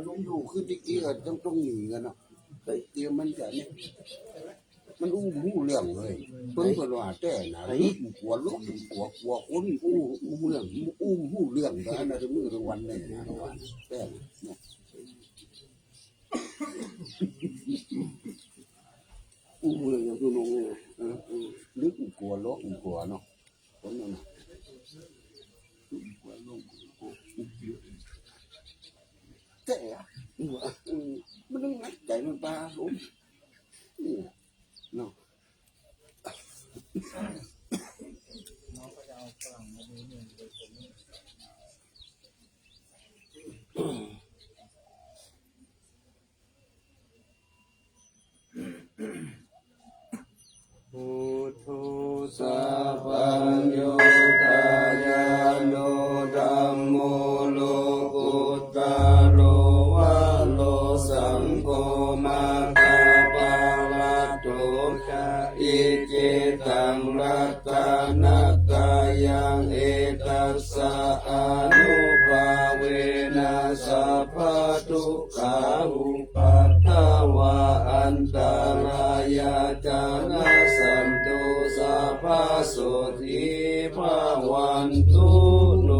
ารมณ์ดูคือที่กี้ก็ต้องหนีกันเนาะแต่เกี่ยวมันจะเนี่ยมันหูเรื่องเลยเพิ่นก็ว่าแต่น่ะลึกกว่าลึกกว่าคนหูเรื่องหูเรื่องก็อันนั้นมื้อวันนึงนะว่าแต่เนาะหูเรื่องอย่างตัวน้องเนี่ยลึกกว่าลึกกว่าเนาะคนนั้นน่ะลึกกว่าลึกแต่ว่ามันต้องงัดใจมันปลาลุงนี่เนาะพุทโธสัพพัญโยตายาโนธัมโมโลกุตตะโลวะโลสังโฆมาตาปาลาโตอิจิตังรัตตานัตตายังเอตัสสะอนุภาเวนะสัพพะทุกขาอุปัฏฐวะอันตรายาจานะสันตุสัพพะโสติภาวันตุโน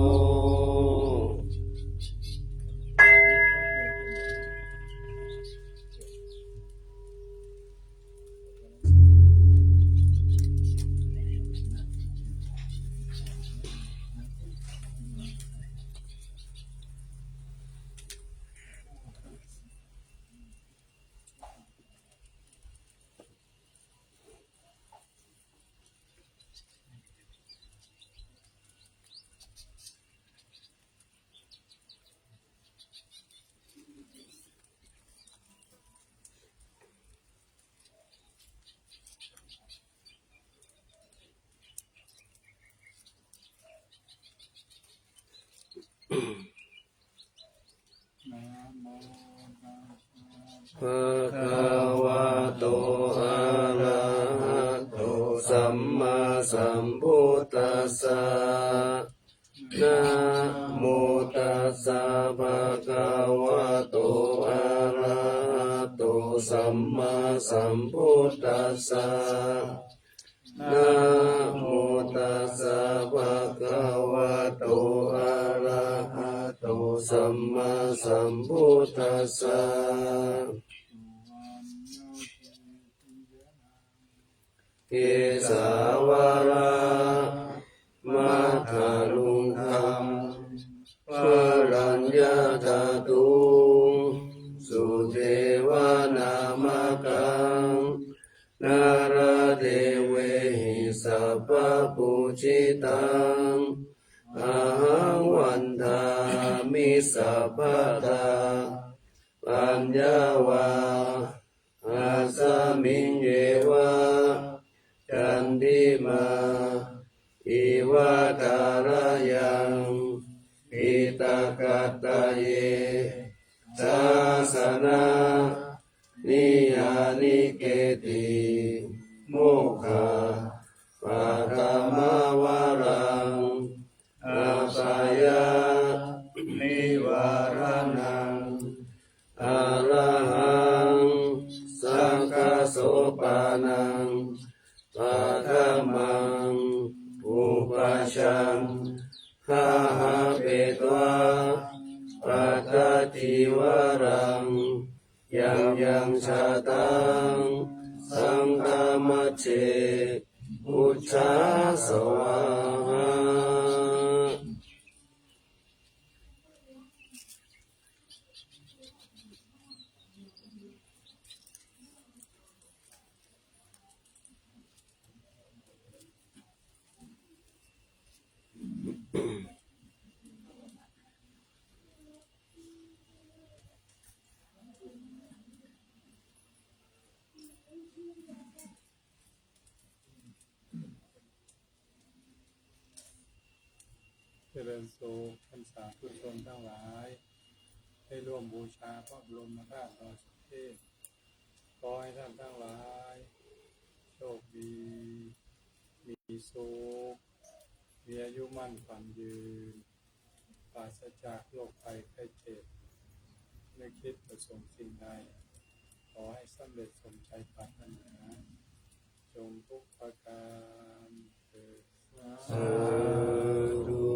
ภะคะวะโตอะระหะโตสัมมาสัมพุทธัสสะนะโมตัสสะภะคะวะโตอะระหะโตสัมมาสัมพุทธัสสะนะโมตัสสะภะคะวะโตอะระหะโตสัมมาสัมพุทธัสสะเอสาวรามัทธลุงคัมภรัญญาธาตุสุเทวานามกังนาราเทเวหิสัพพปุจิตังอาหังวันทามิสัพพทาปัญญาวาอาสามิงเยวะจันติมาอิวะตารายังอิตากัตตะเยสาสนานิยานิเกติโมกขาปะธรรมวารังอาปายานิวารานังอะระหังสังฆโสปานังปัฏฐมังอุปัชฌังหาหาเปตวาปัฏฐทิวรังยังชาตังสังฆมัจเจอุจจาสวาหาเจริญสุขพรรษาทุกชนทั้งหลายได้ร่วมบูชาพระบรมธาตุดอยสุเทพขอให้ท่านทั้งหลายโชคดีมีสุขมีอายุมั่นขวัญยืนปราศจากโรคภัยไข้เจ็บใน นึกคิดประสงค์สิ่งใดขอให้สำเร็จสมใจปรารถนาจงทุกประการเถิดสาธุ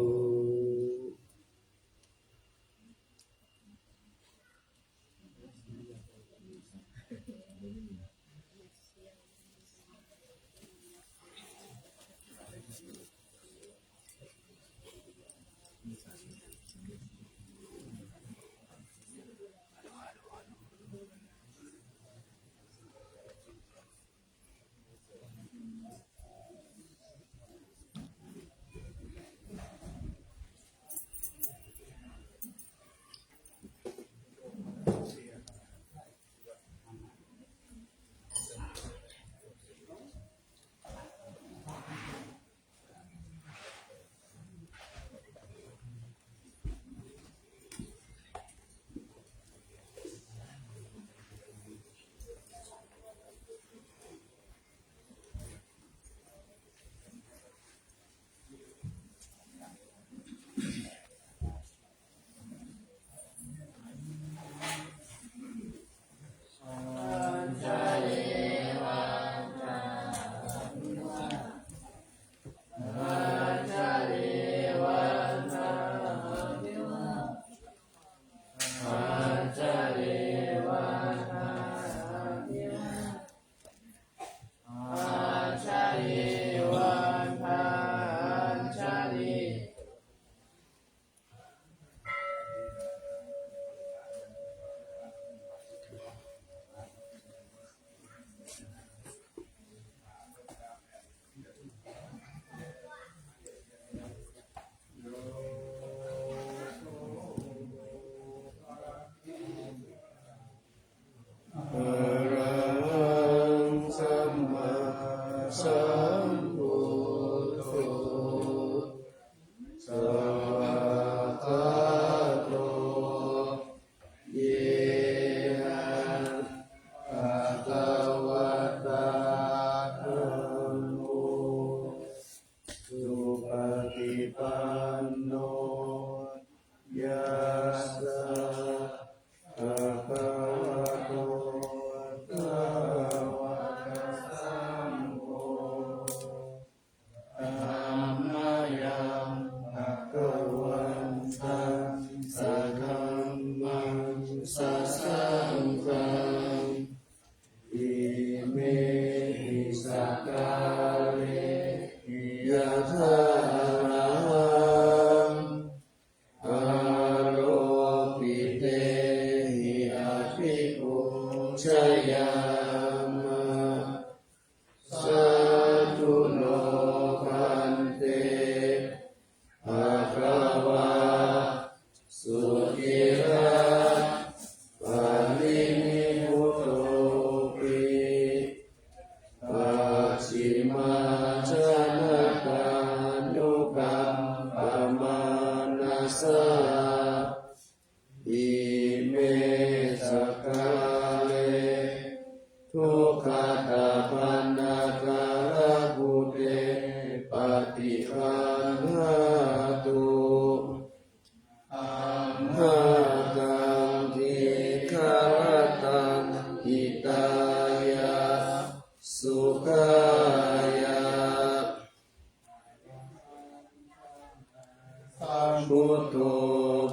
พุทโธ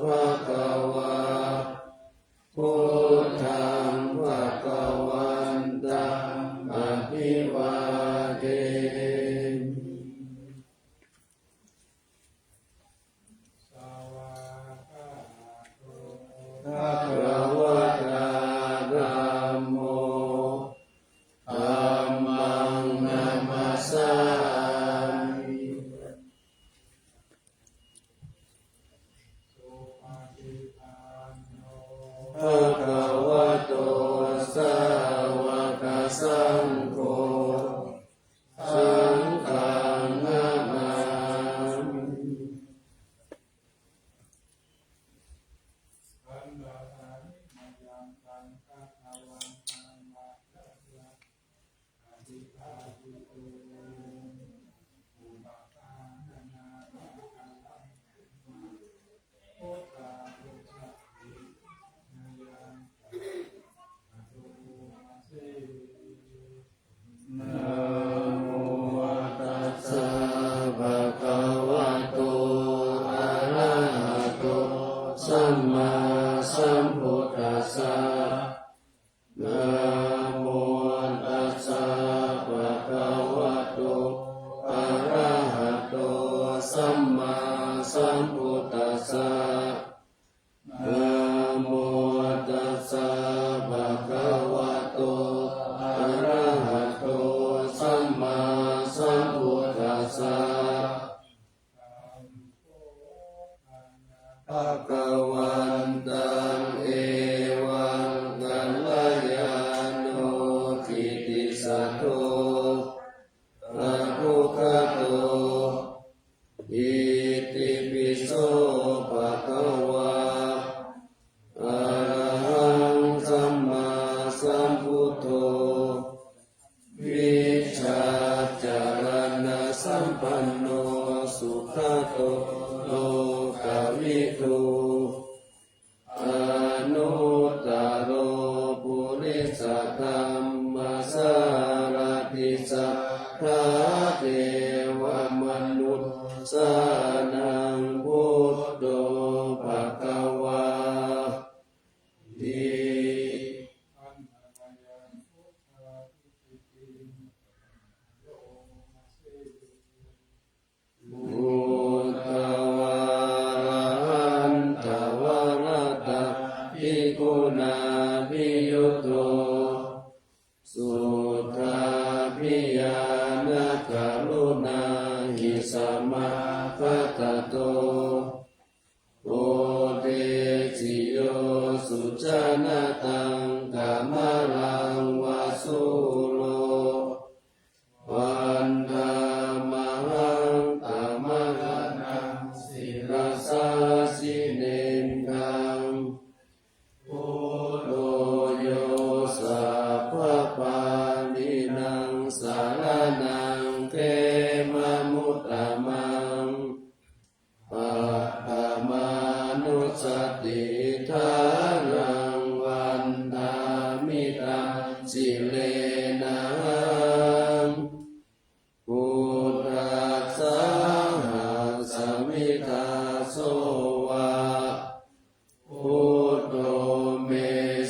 ภคะวะพุทธังภคะวันตังอะภิวาเทภะคะวะตาธัมโมธัมมังนัมมัสสามิภะคะวะโตสาวกสังโฆสังฆังนะมามิ มพุทธัสสะนะโมตัสสะภะคะวะโตอะระหะโตสัมมาสัมพุทธัสสะนะโมตัสสะภะคะวะโตอะระหะโตสัมมาสัมพุทธัสสะภะคะวันตังเอวังกัลยาโนทิติสัตโตอะภุคโตอิติปิโสภะคะวะอะระหังสัมมาสัมพุทโธวิชชาจารณะสัมปันโนสุขโตโลกวิทูอนุตตโรปุริสธรรมสารติสัทธาเทวมนุษย์สานังพุทโธภควาติ มุตวารันตวรตะภิกขุนาภิยุตโตสุทธาภิญาณกรุณาหิสัมมาคัตโตโอเทสิโยสุจานตังกามลังวาสุโลวันธามหังตามะนังศิรสาสิเนนังพุทโธโยสัพพปานินังสารนังเขมมุตตมังปัปปมานุสติทานังวันธามิตังสิเลนังพุทธัสสะสมิทาโสวะพุทโธเม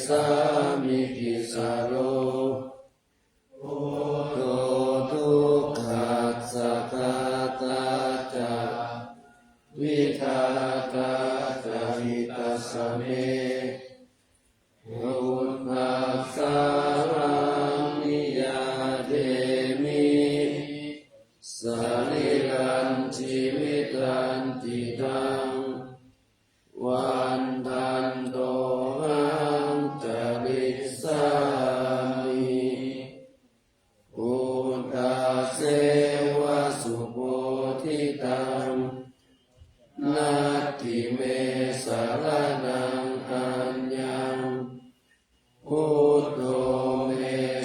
สามิกิสาโรพุทโธทุกขัสสะกาตาจาวิทากาจาหิตัสสะเมพุทธัสสะรังนิยาเทมิสรีรันชีวิตันติตังวันทันโตหังจริสามิพุทธาเสวะสุโพธิตังนาทิเมสารนังอัญญังพุทโธเม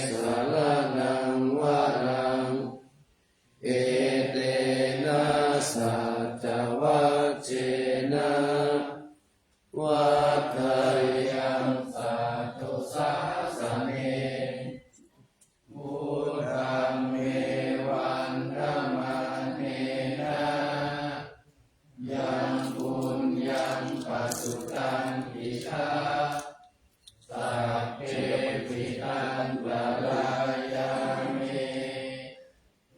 สารนังวรังเอเตนะสัจวัจเจนะวัฏฏยังสัตโตสาสเนพุทธังเมวันธัมมังเนนะยังปุญญังปัสสุตังอิชาสัพเพปิตังปะรายามิ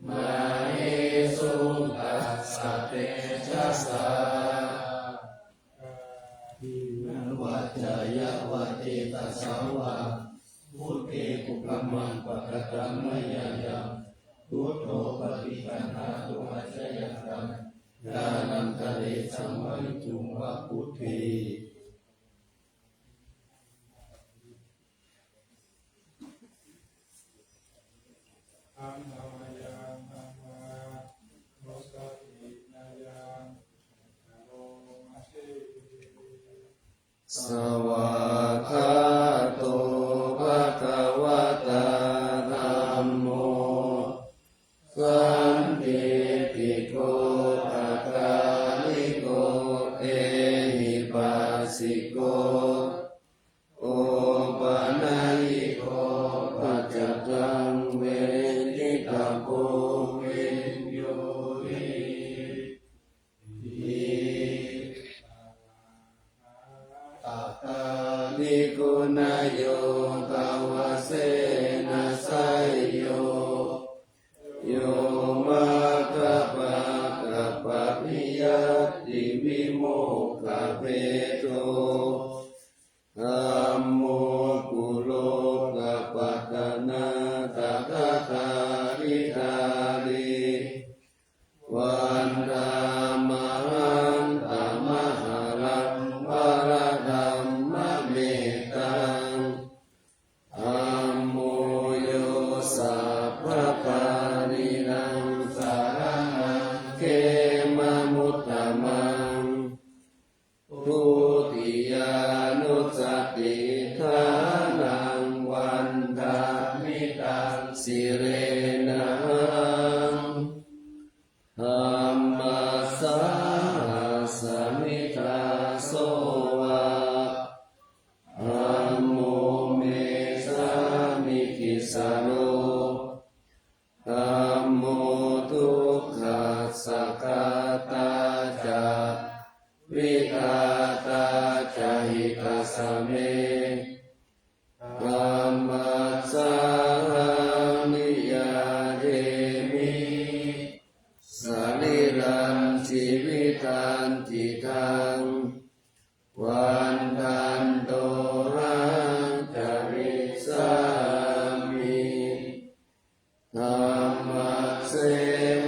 มาหิสุตัสสะเตชะสาวัจจายะวัจเจตัสสาวะพุทเทกุกัมมังปะกะตังมะยะยังพุทโธปฏิปันหาตุวัจจยตังญาณันตะเรสัมมาริจุงวะพุทเทอัมหายังอัมหาโนสตินายังนะโมมาเช สวากขาโตภะคะวะตาธัมโมสันติติโกภะคะลิโกเอหิปัส ภิกขุนายโยภาวเสนะไสยโยโยมาคะปะกะปะพิยัตติวิโมกขเพโตธัมโมกุโลกปัตตนาตถาคาริธาริวันธามหันตมหาลังวรธัมมะเมตังธัมโมโยสัพพะปารินังสารนังเขมะมุตตมังทุติยานุสติทานังวันทามิตังสิเรนะธัมมัสสะสมิทาโสวะธัมโมเมสามิกิสาโนธัมโมทุกขัสสะกาตาจาวิกาตาจาหิตาสเมธัมมัสสะนิยาเดมิสลิลันชีวิตันติทังวันทันโตรังจาริสามิธัมมัสเส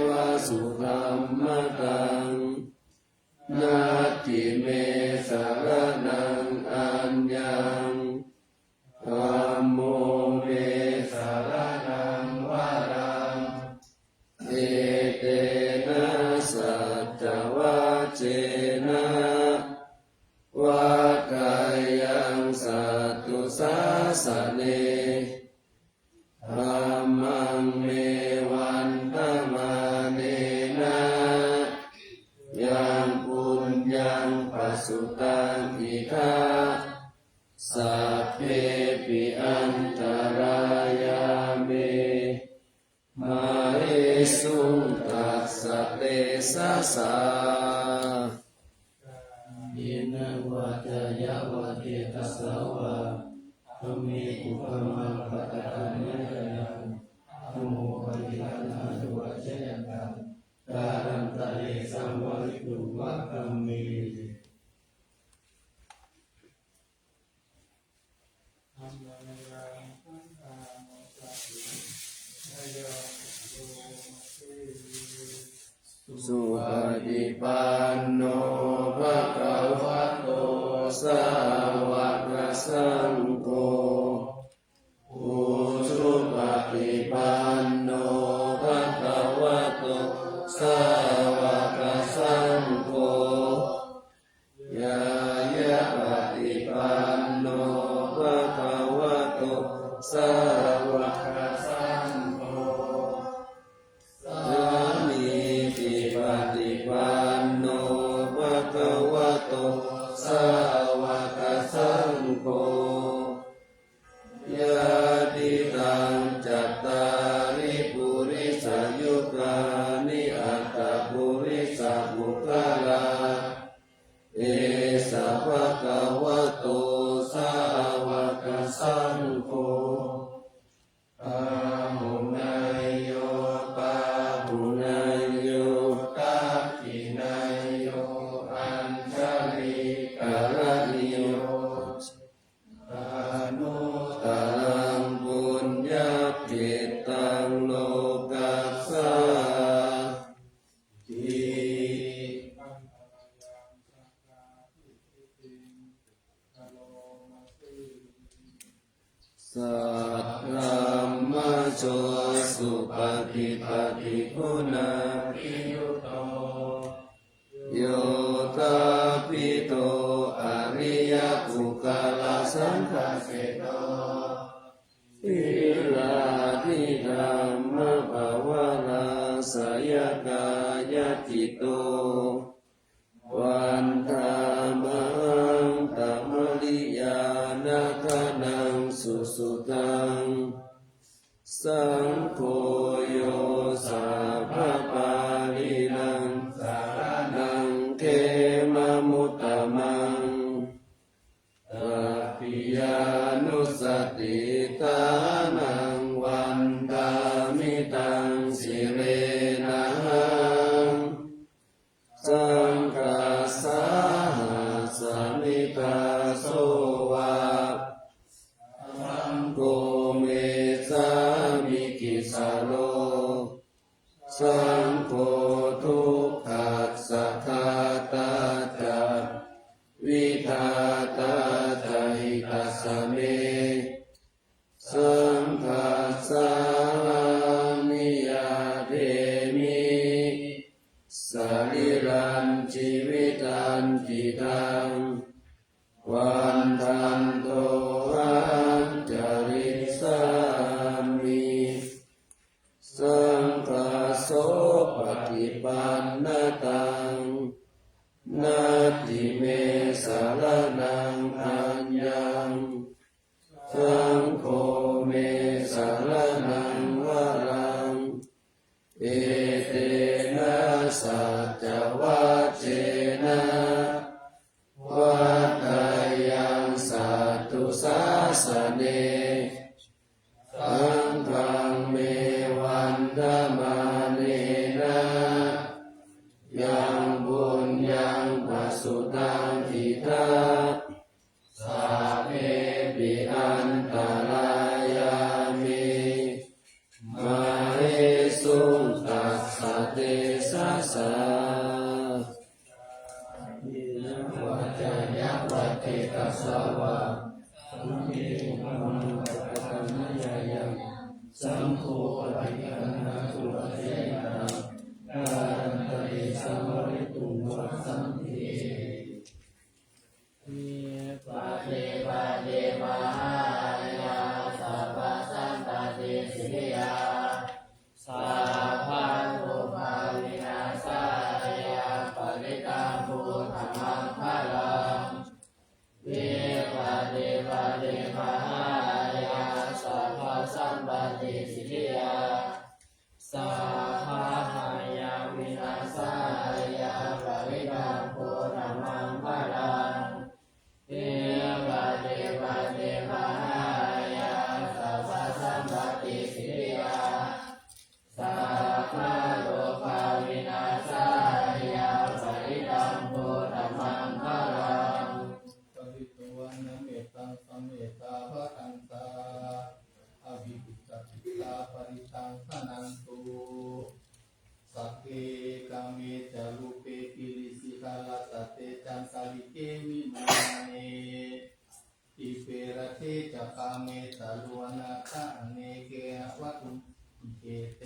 วะสุขัมมะตังนาทิเมสารนังอัญญังธัมโมเมสารนังวารังเอเตนะสัจจวัจเจนะวากายังสัตตุสาสเนธัมมังเมวันตมาเนนะยังปุญญังปัสสุตังอิทาสัพเพปิอันตรายาเมมาเอสุตัสสะเตสะสะยินะวัจยะวะเทตัสสะวะธรรมิอุปมังปะตะกัญญะยังธัมโมปฏิปันนาตุวะเชยันตังการันตะเอสัมวริตุวะกัมมิธัมมังยังพันธาโมสัพพิยะโยสุปฏิปันโนภะคะวะโตสาวกสังโฆอุชุปฏิปันโนภะคะวะโตสาวกสังโฆยายะปฏิปันโนภะคะวะโตสาวกสังโฆสามีจิปฏิปันโนภะคะวะโตสาวกสังโฆยะติตังจัตตาริปุริสยุคานิอัตตปุริสบุคลาเอสะภะคะวะโตสาวกสังโฆปาหุนายโยปาหุนายโยตัพพินายโยอัญชลิกะระนิโยตานุตังบุญญาภิตังโลกัสสะทิสัทธัมมะโชสุปฏิปฏิปุณาภิยุโตโยตาปิโตอริยปุคลาสังฆเสโตทิลาทิธรรมภาวนาสยกายจิตโตวันธามังตมลิยานาคานังสุสุตังสังโฆโยสัพพะปาลินังสารนังเขมะมุตตมังตัพพิ ยานุสติตานังวันตามิตังสิเรนะสังฆาสาหัสมิตาโสวะสังโฆเมสามิกิสาโลสังโฆทุกขัสสะทาตาจักวิทาตาใจตัสสะเมสังฆาสานิยาเทมิสรีรันชีวิตันจิตังวันทันโตหังจริสามิสังฆาโสปฏิปันนตังนาติเมสารนังอัญญังสังโฆเมสารนังวรังเอเตนะสัจวัจเจนะวัฏฏายังสัตตุสาสเนสังฆังเมวันธมาเนนะยังบุญยังปัสสุตังทิทาสาเมปิอันตรายามิมาเอสุตัสสะเตสะสะวัจจยวัตถิตัสสะวะสัมมิมังกัปปะนายายังสังโฆปฏิปันนะสุปฏิปันนะการันตติสัมภริตุงวัฏสันติปะเดปะเดปะหายาสัพพะสัมปติสิยาสัพพะโลภะวินาศายาปริตังพุทธังพลังเวปะเดปะเดปะหายาสัพพะสัมปติสิยาสัพพะหายาวินาศายาปริตังพุทธังพลังเวปะเดปะเดปะหายาสัพพะสัมปติสิยาสัพพะโลภะวินาศายาปริตังพุทธังพลังปริตวันนะเมตตังสัมเมตตาภะทันตาอภิปุตตจิตตาปริตังขนันตุสักเกกาเมจารุเปกิริสิกาลสเตจันสาลิเกวิมาเนอิเปรเทจักาเมตาลุวนาคาเนเกวัตุเกเต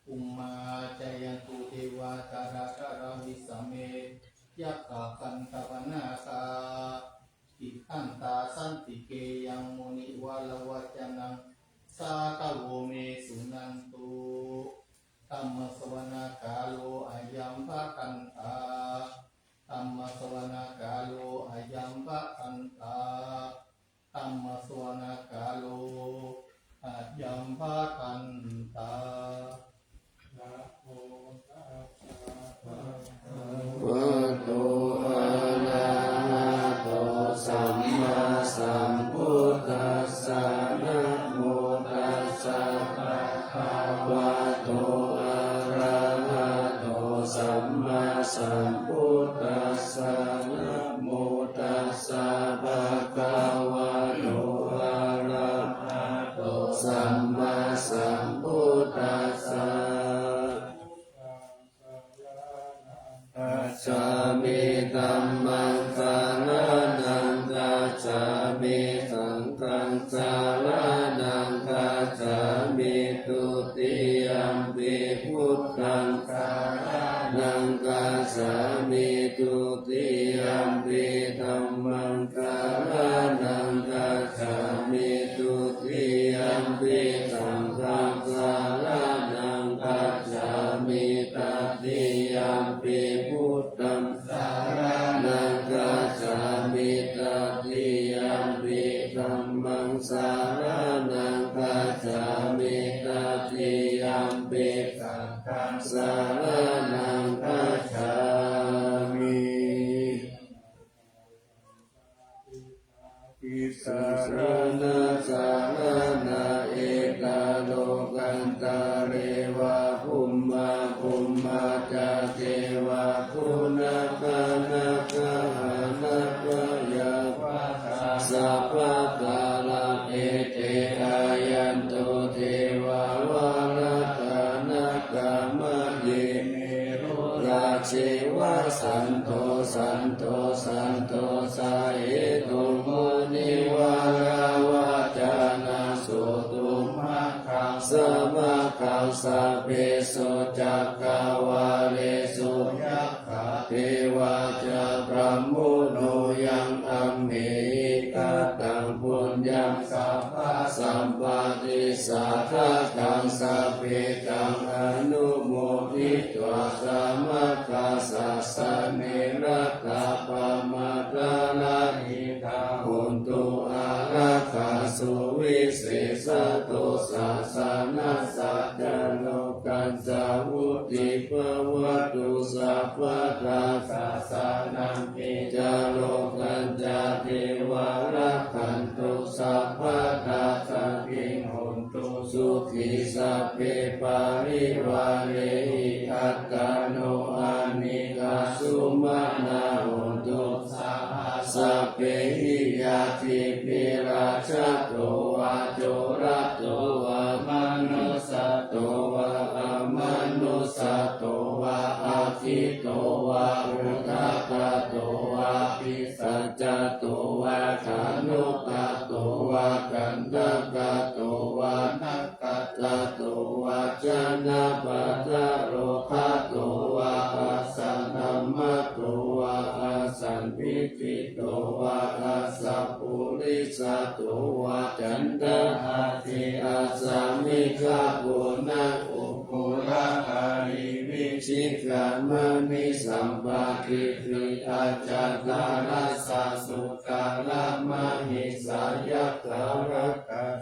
อุมมาจายันตุเทวาจาราคาราวิสเมยักขะคันตวนาคาอิขันตาสันติเกยังมุนิวาลวัจนังสาตโวเมสุนันตุธัมมสวนาคาโลอายัมภะคันตาธัมมสวนาคาโลอายัมภะคันตาธัมมสวนาคาโลอายัมภะคันตานะโมตัสสะภะคะวะโตอะระหะโตสัมมาสัมพุทธัสสะนะโมตัสสะภะคะวะโตอะระหะโตสัมมาสัมพุทธัสสะนะโมตัสสะภะคะวะโตอะระหะโตสัมมาสัมพุทธัสสะกัจฉามิธัมมังสารนังกัจฉามิสังฆังสารนังกัจฉามิตุติยัมปิพุทธังสารนังกัจฉามิตุติยัมปิธัมมังสารนังกัจฉามิตุติยัมปิสังฆังสารนังกัจฉามิตติยัมปิพุทธังสารนังกัจฉามิตติยัมปิธัมมังสารนังกัจฉามิตติยัมปิสังฆังสารนังกัจฉามิ ภ อิส สา ระ นาสารนาเอกาโลกันตาเรวะภุมมาภุมมาจาเทวะคุณาคานาคาหานาคายาสัพพะกาลังเอเตอายันโตเทวาวาราธานาคามะเยเมรุราเชวะสันโตสันโตสันโตสาเหตุมุนิวาราวาจานาสุตุมะขังสมะขังสัพเพสุจักขวาเลสุยัคขะเทวาจะพระมุโนยังอัมเหกัตตังปุญญังสัพพะสัมปติสัทธะตังสัพเพตังอนุโมทิตวะสัมมาคัสสะสะเนระตาปะมาตาลาหิตาหุนตุอาราคาสุวิเศษตุสัสสะนัสสะจโลกันจาวุติภวตุสัพพะทาสัสสะนังปิจโลกันจาเทวารักขันตุสัพพะทาสัพพิหุนตุสุขีสัพเพปาริวาเรหิอัตตโนอานิกาสุมาณาหุนตุสัพเพหิยาติปิราชโตวาโจระโตวามนุสโตวาอมนุสโตวาอาทิโตวาอุทาคโตวาปิสัจจโตวาขานุกโตวากันตกโตวานักขตโตวาจนะปัตตโรภะโตวาอาสันธรรมโตวาอาสันพิติโตวาอาสัพพุริสโตวาจันตอาทิอาสามิฆาปุณะอุปุระอาริวิชิกามณิสัมปะกิริอาจาตารัสสะสุกาลมหิสายัตถารัก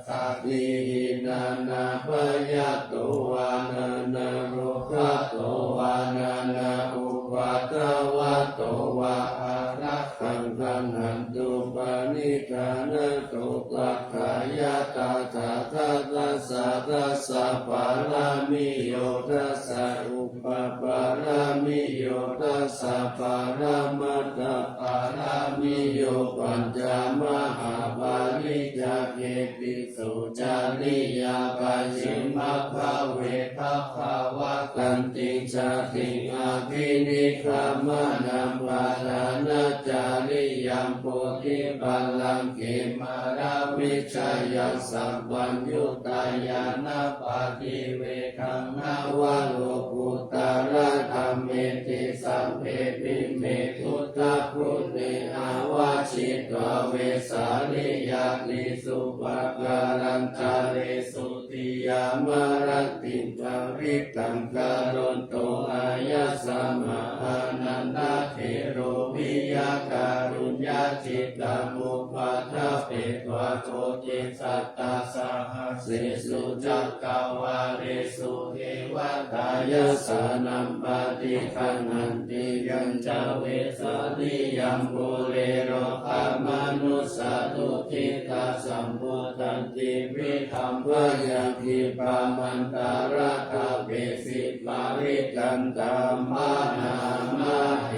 ขาติหินานาปยโตวานานาโรคโตวานานาอุปัตวะโตวาอารักขังขันหันตุปานิกานะโตตักขายาตาตาทัสสะทัสสะปารามิโยทัสสะอุปปารามิโยทัสสะปารามัตถปารามิโยปัญจมหาปาริจาเกติสุจาริยาปัจฉิมภาเวทัพพาวะกันติชาติอาภินิคามะนัมปาทานาจาริยัมโพธิปัลลังเกมาราวิชัยสัมปัญญุตายานาปาติเวคังนาวะโลกุตาระธัมเมติสัมเพปิเมตุตะพุทธิอาวาชิตวเวสาลิยาลิสุปะกาลันตาเรสุติยามารติปริตังการุณโตอายะสัมมาอานันตเถโรวิยาการุญญาจิตตมุปัฏฐเปตวะโตจิสัตตาสหัสสิสุจักกวาเรสุเทวตายะสานัมปฏิคันหันติยัญจเวสาลิยัมปุเรโรภามนุสาตุทิตาสัมพุตันติวิธัมภยังคิปามันตาระคาเบสิปาริกันตามมานามาเท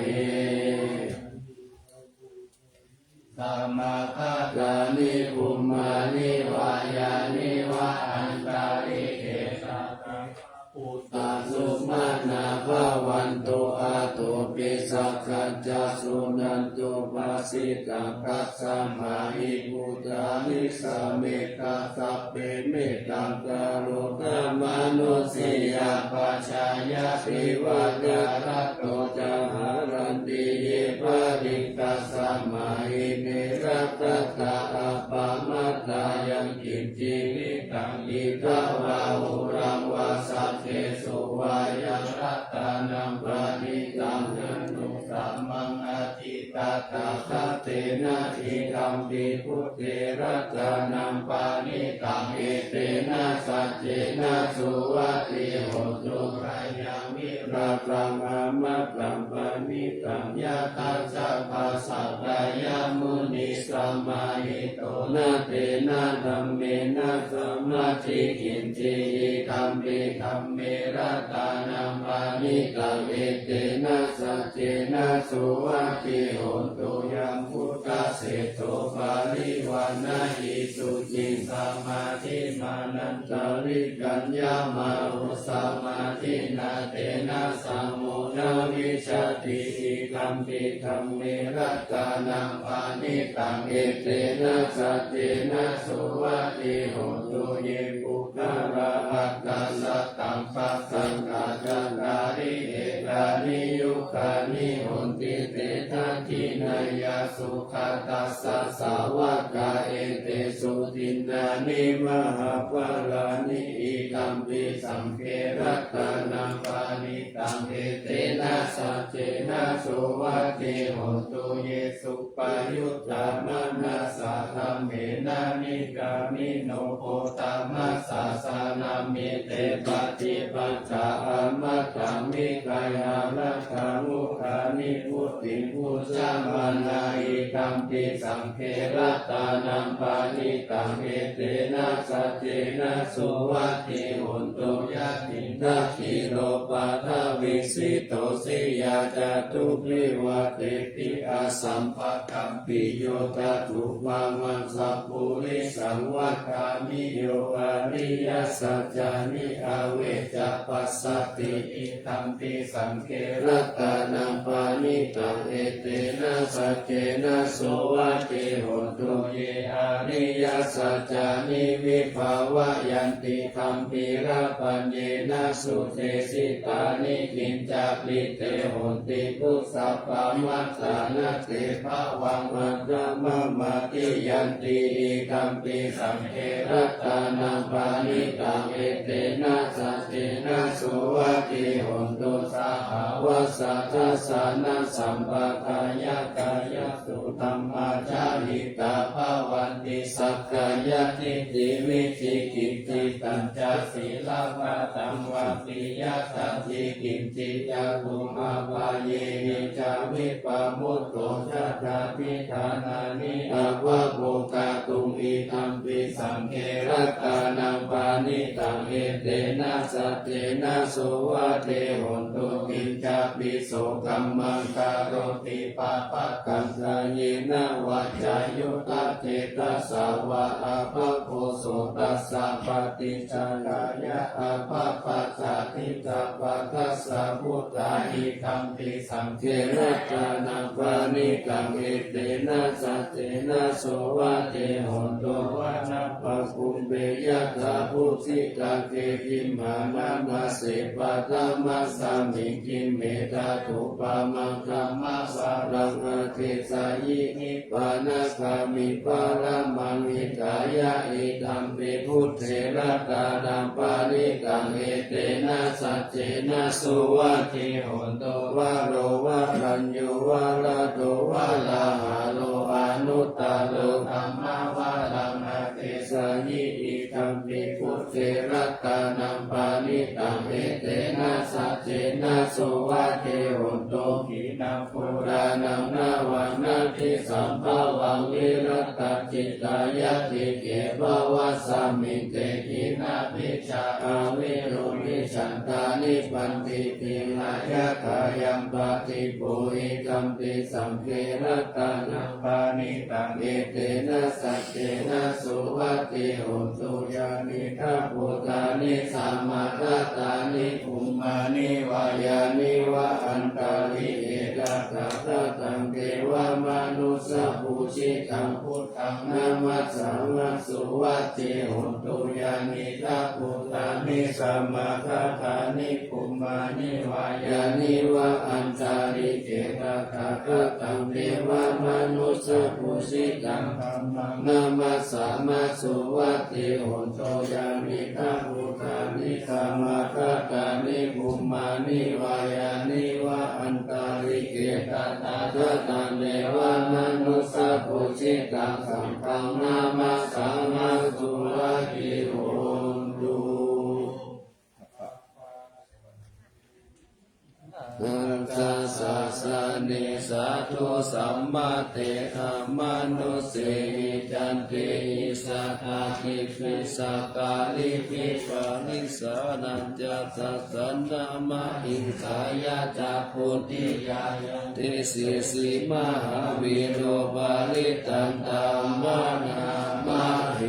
ธรรมคาตานิภูมานิวายานิวะอันตาริเกตาอุตตาสุมานาภาวันโตอาโตปิสักขจาสุนันโตปัสสิตังคัสสะมาหิปุตตานิสัมเมตาสัพเพเมตังกโรธามนุสิยาปัจจายาปิวัตระโตจาหารันติเยปะริกัสสะมาหิเนรัตตาอัปปะมัตตายังกิจจิวิตังอิทาวาหุรังวาสัพเพสุวายังรัตตานังปะนิตังนันตุสัมมังอธิตา ตถะเตนะอิคัมปิพุทเทรัตนังปานิตังเอเตนะสัจเจนะสุวัตติโหตุรายังวิราคังอามัตตังปานิตังยะตัสสะภาสัตตายามุนิสัมมาหิโตนะเตนะธัมเมนะสัมมาทิกินจิคัมปิคัมเมรัตานังปานิตังเอเตนะสัจเจนะสุวัตติโหตุยังพุทธเสโสปาริวานะหิสุจิงสมาธิมานันตริกัญญามาอุสมาธินาเตนะสัมโมนาวิชติอิคัมปิคัมเมรัตานังปานิตังเอเตนะสัจเจนะสุวัตติโหตุเยปุคระหัตถสัตตังปัสสังกาจันตาริเอกานิยุคานิโหติเตทันทินายาสุขาตัสสะสาวกาเอเตสุตินานิมหาภาลานิอิคัมปิสังเครัตานังปานิตังเอเตนะสัจเจนะสุวัตติโหตุเยสุปายุตตามนัสสะธรรมเมนะนิกามิโนโพตามัสสะสานามิเตปฏิปัจจาอามัตตังมิกายาลักขามุขานิพุทธิพุทธามานาอิคัมปิสังเครัตานังปานิตังเอเตนะสัจเจนะสุวัตติโหตุยะตินาคิโลปะทาวิสิโตสิยาจตุริวะเตปิอาสัมปะกัมปิโยตตุวังวังสัพพุริสังวัฏามิโยอาริยสัจจานิอาเวจะปัสสติอิคัมปิสังเครัตานังปานิตังเอเตนะสัจเจนะสุวัตติโหตุเยอาริยสัจจานิวิภาวะยันติคัมปิระปัญเยนะสุเทสิตานิกินจาปิเตโหติปุสัพพะมัตตานะเตภะวังอัตตมะมาติยันติอิคัมปิสังเครัตานังปานิตังเอเตนะสัจเจนะสุวัตติโหตุสหาวะสัทธัสสะนะสัมปะกายกายสุธัมมาจาริตาภาวันติสักกายทิฏฐิวิจิกิจจิตัญจศีลปะตังวะปิยตัสสิกิจจิยาภูมาปาเยหิจาวิปะมุตโตชัตถาพิธานานิอภะโภคาตุงอิธัมปิสังเครัตานังปานิตังเอเตนะสัจเจนะสุวัตติโหตุกิจจาปิโสกัมมังคารติปะปะกัมสเยนะวัจจายุตเจตสาวะอาภะโพโสตัสสะปฏิจจกายะอาภะปัสสะทิฏฐปัสสัสสะพุทธาอิคัมปิสังเครัตานังปานิตังเอเตนะสัจเจนะสุวัตติโหตุวะนะปะคุมเบยะตาพุทธิกาเกกิมหานามาเสปะตามัสสามิกิมเมตาตุปะมังคัมมะสารังอเทสายินิปานะคามิปาระมังหิกายะอิตัมปิพุทเถระตานังปานิตังเอเตนะสัจเจนะสุวัตติโหตุวะโรวะรัญญูวะระโตวะลาหะโลอนุตตะโลธัมมาวะลังอเทสายิอิตัมปิพุทเถระตานังปานิตังเอเตนะสัจเจนะสุวัตติโหตุขีนังปุรานังนาวันนาทิสัมภวังวิรัตจิตายะติเกภวัสสามิเตกินาภิชาอาวิรุณิฉันตานิปันติปิหายะกายัมปฏิปุหิกัมปิสังเครัตานังปานิตังเอเตนะสัจเจนะสุวัตติโหตุยานิทัพพุตานิสัมมาทัตตานิภูมานิวายานิวะอันตาลิเอตัสสะตังเทวมนุสสะภูชิตังพุทธังนามัสสะมัสสุวัตติโหตุยานิทัพพุตานิสัมมาทัตตานิภูมานิวายานิวะอันตาลิเอตัสสะตังเทวมนุสสะภูชิตังธัมมังนามัสสะมัสสุวัตติโหตุยานิทัพพุตานิสัมมาทัตตานิภูมานิวายานิวะอัน ตาลิเกตาตาเทตาเนวามนุสสะปุจิตังสังฆังนามาสังฆังสุรากิโหนตุนันทาสาสานิสาธุสัมมาเตธรรมนุเสหิจันติอิสาคาติปิสากาลิปิปานิสานันจตัสสันนามาอิงสายาจาพุติยาติสิสิมหาวิโรบาลิตันตัมมานามาเห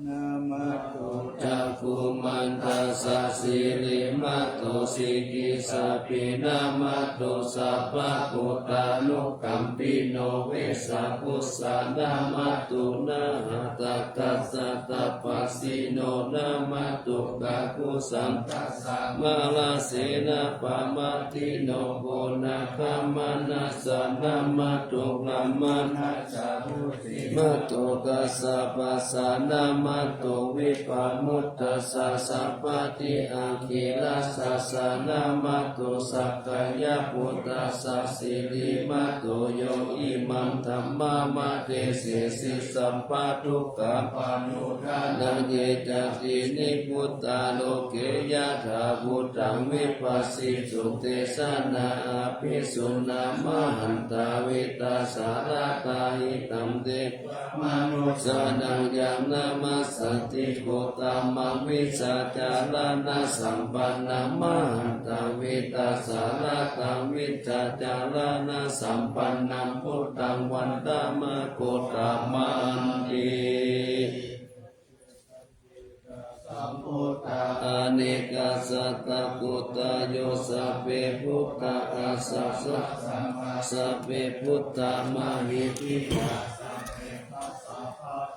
นามาโตจักขุมันตัสสะสิริมัตโตสิกิสัพพินามัตโตสัพพะปุตตานุกัมปิโนเวสะกุสานามัตตุนะหะตัสสะสัตตปัสสิโนนามัตตุกะกุสัมตัสสะมาลาเสนะปะมาติโนโกนะคัมมานะสะนามัตตุลัมมานะจารุติมัตโตกัสสะปัสสะนามัตโตวิปามุตตัสสะสัพพติอังคิลัสสะสะนามัตโตสักกายปุตตัสสะสิริมัตโตโยอิมังธัมมามาเตเสสิสัมปะทุกขะปานุทานังเยจัตินิพุตตาโลเกยะถาพุทธังวิปัสสิสุเตสนาอาภิสุนามหันตาวิตาสารตาหิตัมเตมนุสานังยามนามัสสติโกตามังวิสาจารานะสัมปันนามหันตาวิตาสารตังวิจาจารานะสัมปันนัมพุทธังวันตามะโกตามันติสัมพุทธาอเนกาสัตตพุทธาโยสัพเพพุทธาอาสัสสะสัพเพพุทธามหิทิกา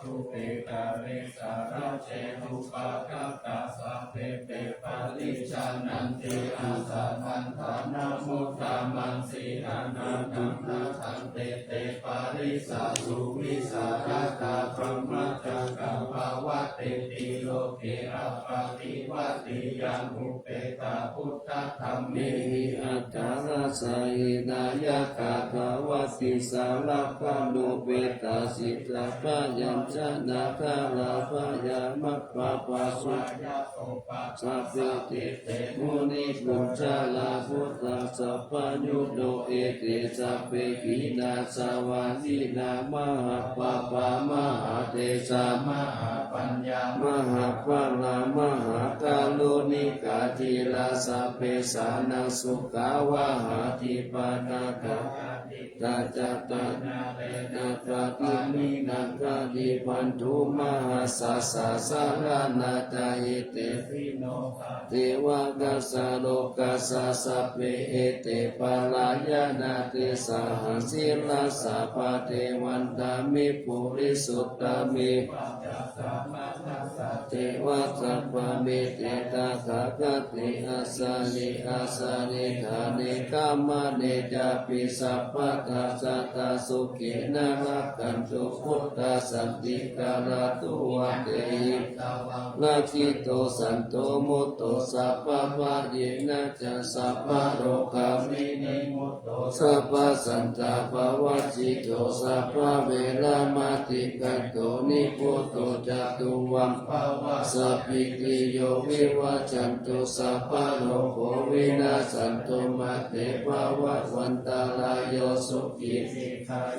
ทุเปกาเรสารเชตุปะกัปตาสัพเพเปปาลิชานันติอาสาทันทานามุตตามังสีนานานัมนาทันเตเตปาริสาสุวิสารตาพรหมจักรภาวะเตติโลเกอัปปะติวัติยังอุเปตาพุทธธรรมเมหิอัจฉริสหินายกาภาวะติสารพานุเปตาสิตาพยัญชนะคาลาภยามัปปะปะสุสัพเพติเตมุนิปุจจาลาพุทธัสสะปะยุโดเอเตสัพเพกินาสวานินามหาปะปะมหาเตสามหาปัญญามหาปะลามหากาโลนิกาทิลาสัพเพสานังสุขาวะหาทิปานาคาตาจัตตานาเรนะปะติมินังกาดิปันธุมหาสาสะสารนาจายเตปิโนเทวะกัสสะโลกัสสะสัพเพเอเตปาลายานาเตสาหังสิลาสะปะเทวันตามิปุริสุตตามิเทวะสัพพะเมเตตาคากติอาสานิอาสานิธานิกามะเนจาปิสัพพะตาสัตตาสุขินารักขันตุพุทธสันติกาลาตุวะเตหินาคิโตสันโตมุตโตสัพพะวะเยนะจะสัพพะโรคามินิมุตโตสัพพะสันตาภวะจิตโตสัพพะเวรามติกันโตนิพุตโตจตุวัมภวะสัพพิติโยวิวัจจันตุสัพพะโลกโควินาสันตุมาเตภวะวันตาลายโยสุขิ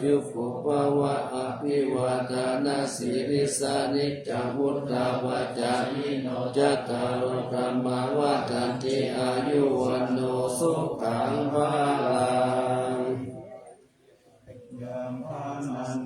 ยุปุภวะอภิวาทานาสิริสานิจาวุฒาวาจายิโนจัตตารุธรรมาวาทันติอายุวันโนสุขังภาลัง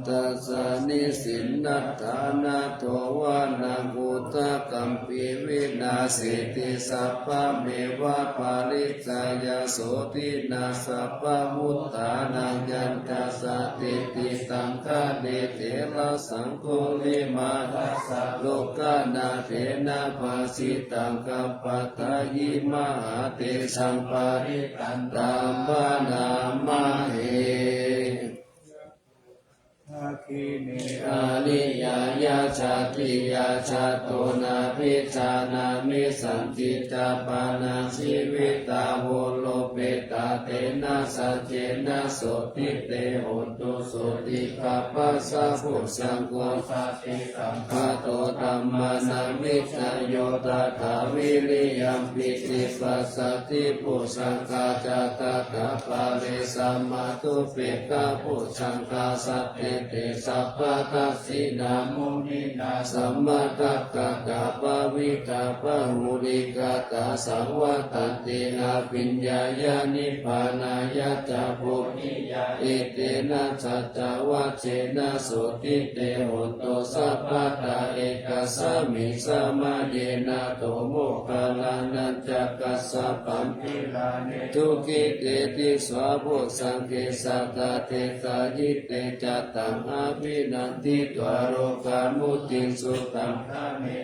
ตัสสะนิสินนัตถานาโทวานาภูตกัมปีวินาสิติสัพพะเมวะปาริจายาโสตินาสัพพะมุตตานังยันตัสสะติติตังคะเนเถระสังโฆลิมาทัสสะโลกานาเถนะภาสิตังกัปปะทายิมหาเตสังปาริตันตัมปะนามะเห อาเค คิเน อานิยายาชาติยาชาโตนาพิจานามิสันติจาปานาชีวิตาโวโลเปตาเตนะสัจเจนะโสติเตโหตุโสติกาปัสสะพุสังโฆสัตติสัมภะโตธัมมานามิจโยตถาวิริยัมปิติปัสสติปุสังฆาจาตถาปาริสัมมาตุเปกะปุสังฆาสัตเตเตสัพพะทัสสินามุนินาสัมมาตักกะกะปะวิกะปะหุริกะตาสังวัตติอาปิญญายานิพพานายะจาภุนิยาเอเตนะสัจจวัชเชนะสุติเตโหตุสัพพะตาเอกสามิสมาเยนะโตโมคคัลลานันจักกัสสะปัมปิลาเนทุกิเตติสวะโพสังเกสัตตาเตสายิเตจัตตังอาภินันติตวารโรกามุติสุตัง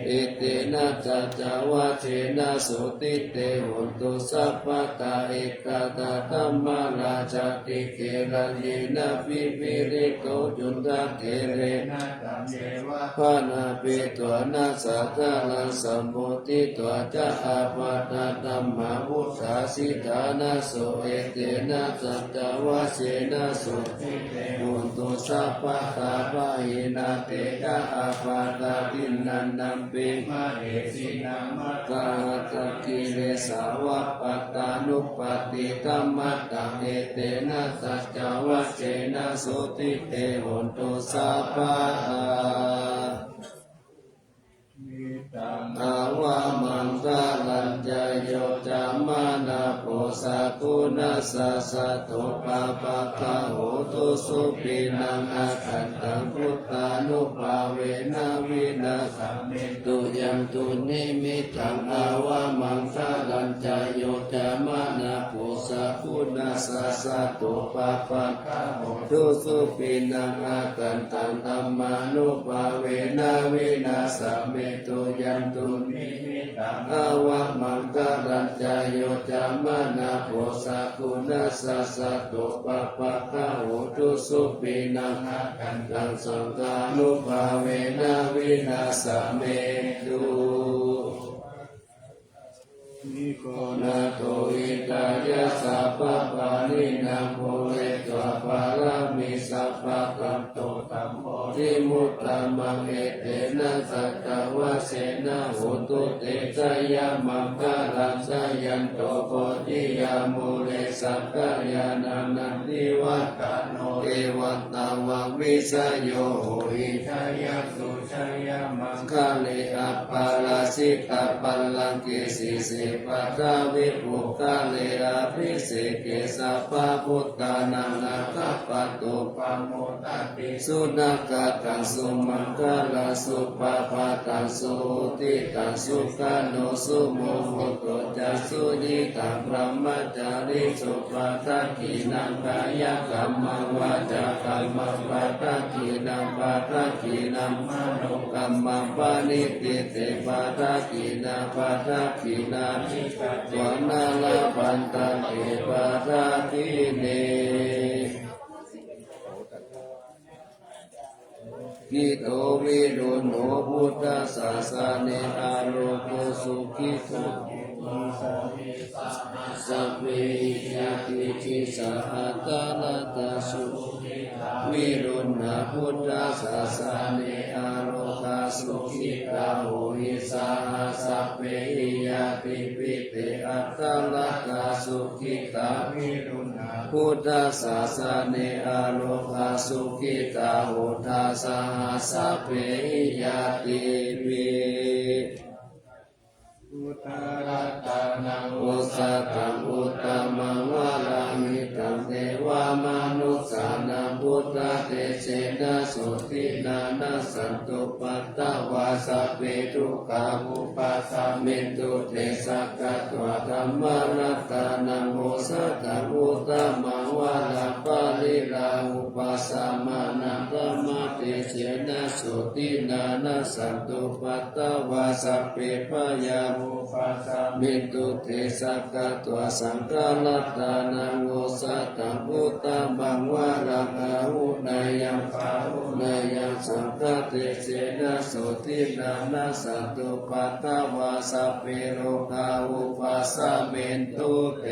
เอเตนะจัจจวัชเชนะสุติเตโหตุสัพพะตาเอกตาธัมมาราชติเกรัญเยนะวิวิริโกจุนทะเกเรนะตัมเยวะภานาเปตัวนาสัทธาลังสัมโพธิตัวจะอาปาตตัมมาวุฒาสิทานาโสเอเตนะจัจจวัชเชนะสุติเตโหตุสัพพะตาปะหินาเตจะอาปาตตินันนัมเปมาเอสินามัตตาตะกิเลสาวะปัตตานุปปติธัมมัตตังเอเตนะสัจจวัชเชนะสุติเตโหตุสัพพะตาอาวามังคาลัญจโยจามานาโพสะกุณัสสะสะโตปะปะคะโหตุสุปินังอาคันตังพุทธานุภาเวนะวินาสัมเมตุยังตุนิมิตังอาวามังคาลัญจโยจามานาโพสะกุณัสสะสะโตปะปะคะโหตุสุปินังอาคันตังธัมมานุภาเวนะวินาสัมเมตุยังตุนิมิตังอาวะมังคารัญจโยจามานาโพสะกุณัสสะสะโตปะปะคะโหตุสุปินังอาคันตังสังฆานุภาเวนะวินาสัมเมตุนิโกนาโตอิตายะสัพพะปานินังโพเรตวะปารามิสัพพะกัมโตธัมโมทิมุตตะมังเอเตนะสัจจวัชเชนะโหตุเตชะยะมังคารังสยันโตโพธิยามุเรสัพพะญาณานันติวัตตโนเอวัตตาวังวิสโยโหหิชยสุชยมังคาเลอัปปาลาสิกาปัลลังกิสิสิปัตตาวิปุคาเลอาภิเสเกสัพพะพุทธานังนาคปัตตุปะโมตัติสุนักตังสุมังคลาสุปะปะตังสุติตังสุขันโนสุโมโหตุจัสสุญิตังพระมจาริสุปะทักขินังกายกัมมังวาจากัมมังปะทักขินังปะทักขินังมโนกัมมังปานิติเตปะทักขินังปะทักขินังสวนาลาปันตังเอปะทักขิเนกิโตวิรุณโหพุทธศาสนาอาโลโกสุขิโตสัพเพยติจิสหัตนาตาสุวิรุณหพุทธศาสนาอาโลกาสุขิกาโหหิสาสัพเพยติปิเตอัตตลักขาสุขิกาวิรุณหพุทธศาสนาอาโลกาสุขิกาโหทาสหัสสัพเพยติปิอุตรัตนังอุสัตตังอุตตมังวารามิตังเทวามนุสสานังพุทธเตเชนะสุตินานัสสันตุปัตตวาสัพเพทุกขามุปัสสะเมตุเตสักขะตวะธัมมารัตตานังโมสัตตังอุตตมังวาลาปาลิลาอุปัสสะมานังธัมมาเตเชนะสุตินานัสสันตุปัตตวาสัพเพพยามุ ปัสสะมิตุเตสักกะตัวสังฆลัตตานังโอสัตตังพุตตะบังวารังอาหุนายังปาหุนายังสังฆเตเสนะโสตินานาสัตตุปัตตวาสัพเพโรกาอุปัสสะเมนตุเต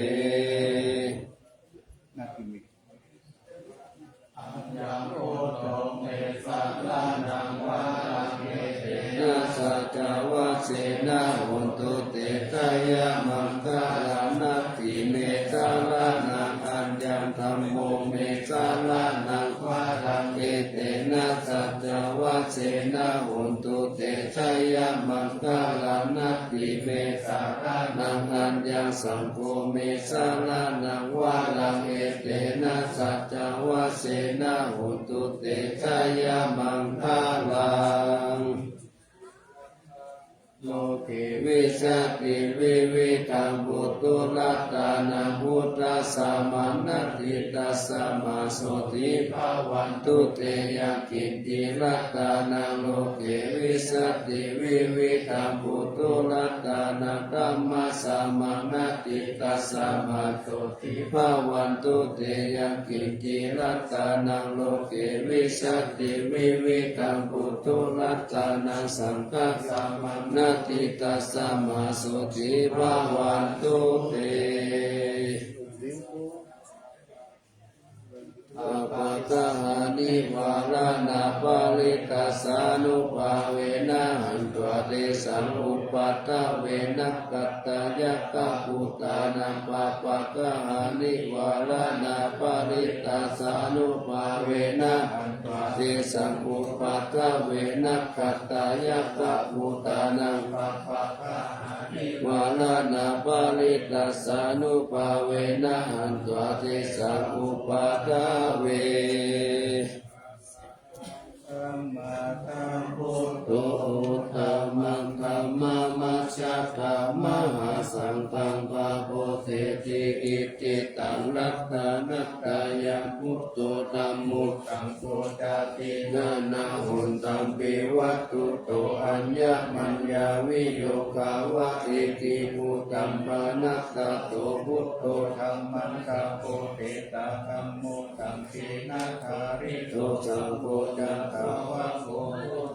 ยังโอโตเมสัลลานังวารังเอเตนะสัจจวัสเสนะหุนตุเตทายะมังคลานัตถิเมสัลลานังอัญญังธัมโมเมสัลลานังวารังเอเตนะสัจจวัสเสนะหุนตุเตทายะมังคลานัตถิเมสัลลานังอัญญังสังโฆเมสัลลานังวารังเอเตนะสัจจวัสเสนะหุนตุเตชะยะมังคลังโลกิวิสัตติวิวิตังบุตุลัตตานังพุทธัสสะมานัตถิตัสสะมาโสติภาวันตุเตยังกินติลัตตานังโลกิวิสัตติวิวิตังบุตุลัตตานังธัมมัสสะมานัตถิตัสสะมาโสติภาวันตุเตยังกินติลัตตานังโลกิวิสัตติวิวิตังบุตุลัตตานังสังฆัสสะมานัตถิตัสสะมาโสติภาวันตุเตอปะกะหานิวาลานาปาลิตัสสานุภาเวนะหันตวเตสังอุปัฏฐเวนะกัตตายะกะปุตตานังปะปะกะหานิวาลานาปาลิตัสสานุภาเวนะหันตวเตสังอุปัฏฐเวนะกัตตายะกะปุตตานังปะปะกะหานิวาลานาปาลิตัสสานุภาเวนะหันตวเตสังอุปัฏฐเวธัมมาธัมพุทโธธัมมังธัมมามัจฉะธัมมหาสังฆังภาโพเทติอิติตังรัตนัตตายังพุทโธธัมโมตังโพธาตินานาหุนตัมปิวัตตุโตอัญญมัญญาวิโยคาวะอิติภูตัมปนัสสะโตพุทโธธัมมังคัมโพเตตาธัมโมตัมปินาคาริโตสังโฆจันทาวะโภ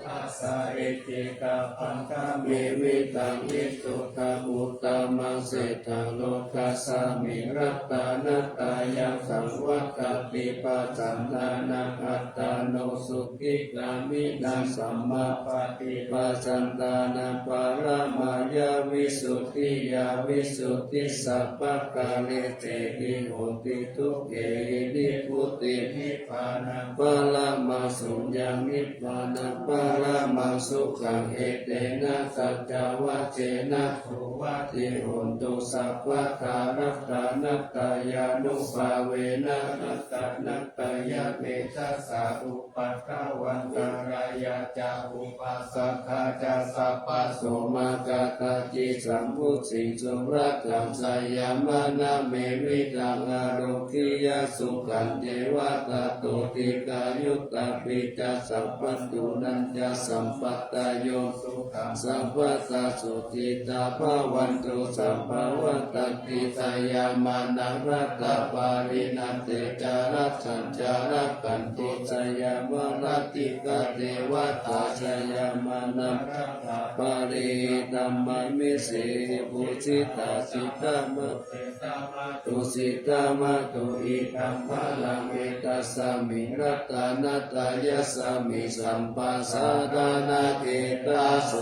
ทัสสะเอติกาปันธาเมวิตังอิสุขอุตตมังเศรษฐโลกัสสามิรัตตานัตตายังสังวัตติปัจจันทานังอัตตาโนสุขิกามินังสัมมาปฏิปัจจันตานังปารมายาวิสุทธิยาวิสุทธิสัพพกาเลเตหิโหติทุกเกหินิพุตินิพพานังปารมาสุญญานิพพานังปารมาสุขังเอเตนะสัจจวัจเจนะภูวัติโหตุสัพพคารัตตานัตตายานุภาเวนะนัตตานัตตายะเมตัสสะอุปัฏฐวันตารายะจาอุปัสสะคาจาสัพพะโสมากาตาจิสัมพุทธิสุรัตถังสยามนาเมวิตังอาโรคิยสุขันเทวตาโตติกายุตตาปิจาสัพพันตุนันจะสัมปัตตโยสุขังสัพพะตาสุติตาภวันตุสัพพวันตติสยามานังรัตตาปารินันเตจารัสัญจารักันติสยามรัตติกาเทวตาสยามานังรัตตาปาริธัมมามิเสปุจิตาสิตามะตุสิตามะตุอิธัมภะลังเอตัสสะมิรัตตานัตตายะสามิสัมปัสสะดานาเกตาโส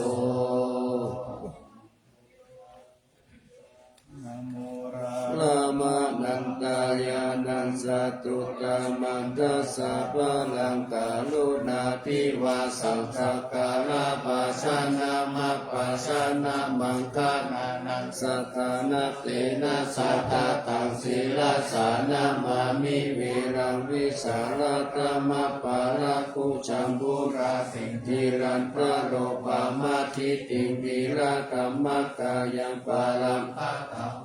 ลามานันตายานันสตุตามันทัสสะพลังกาลุนาทิวาสังฆกาลาภาชนะมัปปะชนะมังคานานันสัทธานาเตนะสัทธาตังศีลสานามามิเวรังวิสารตมะปาราคุจัมบุราสิงทิรันตโรปามาทิติวิราธรรมกายังปาลัม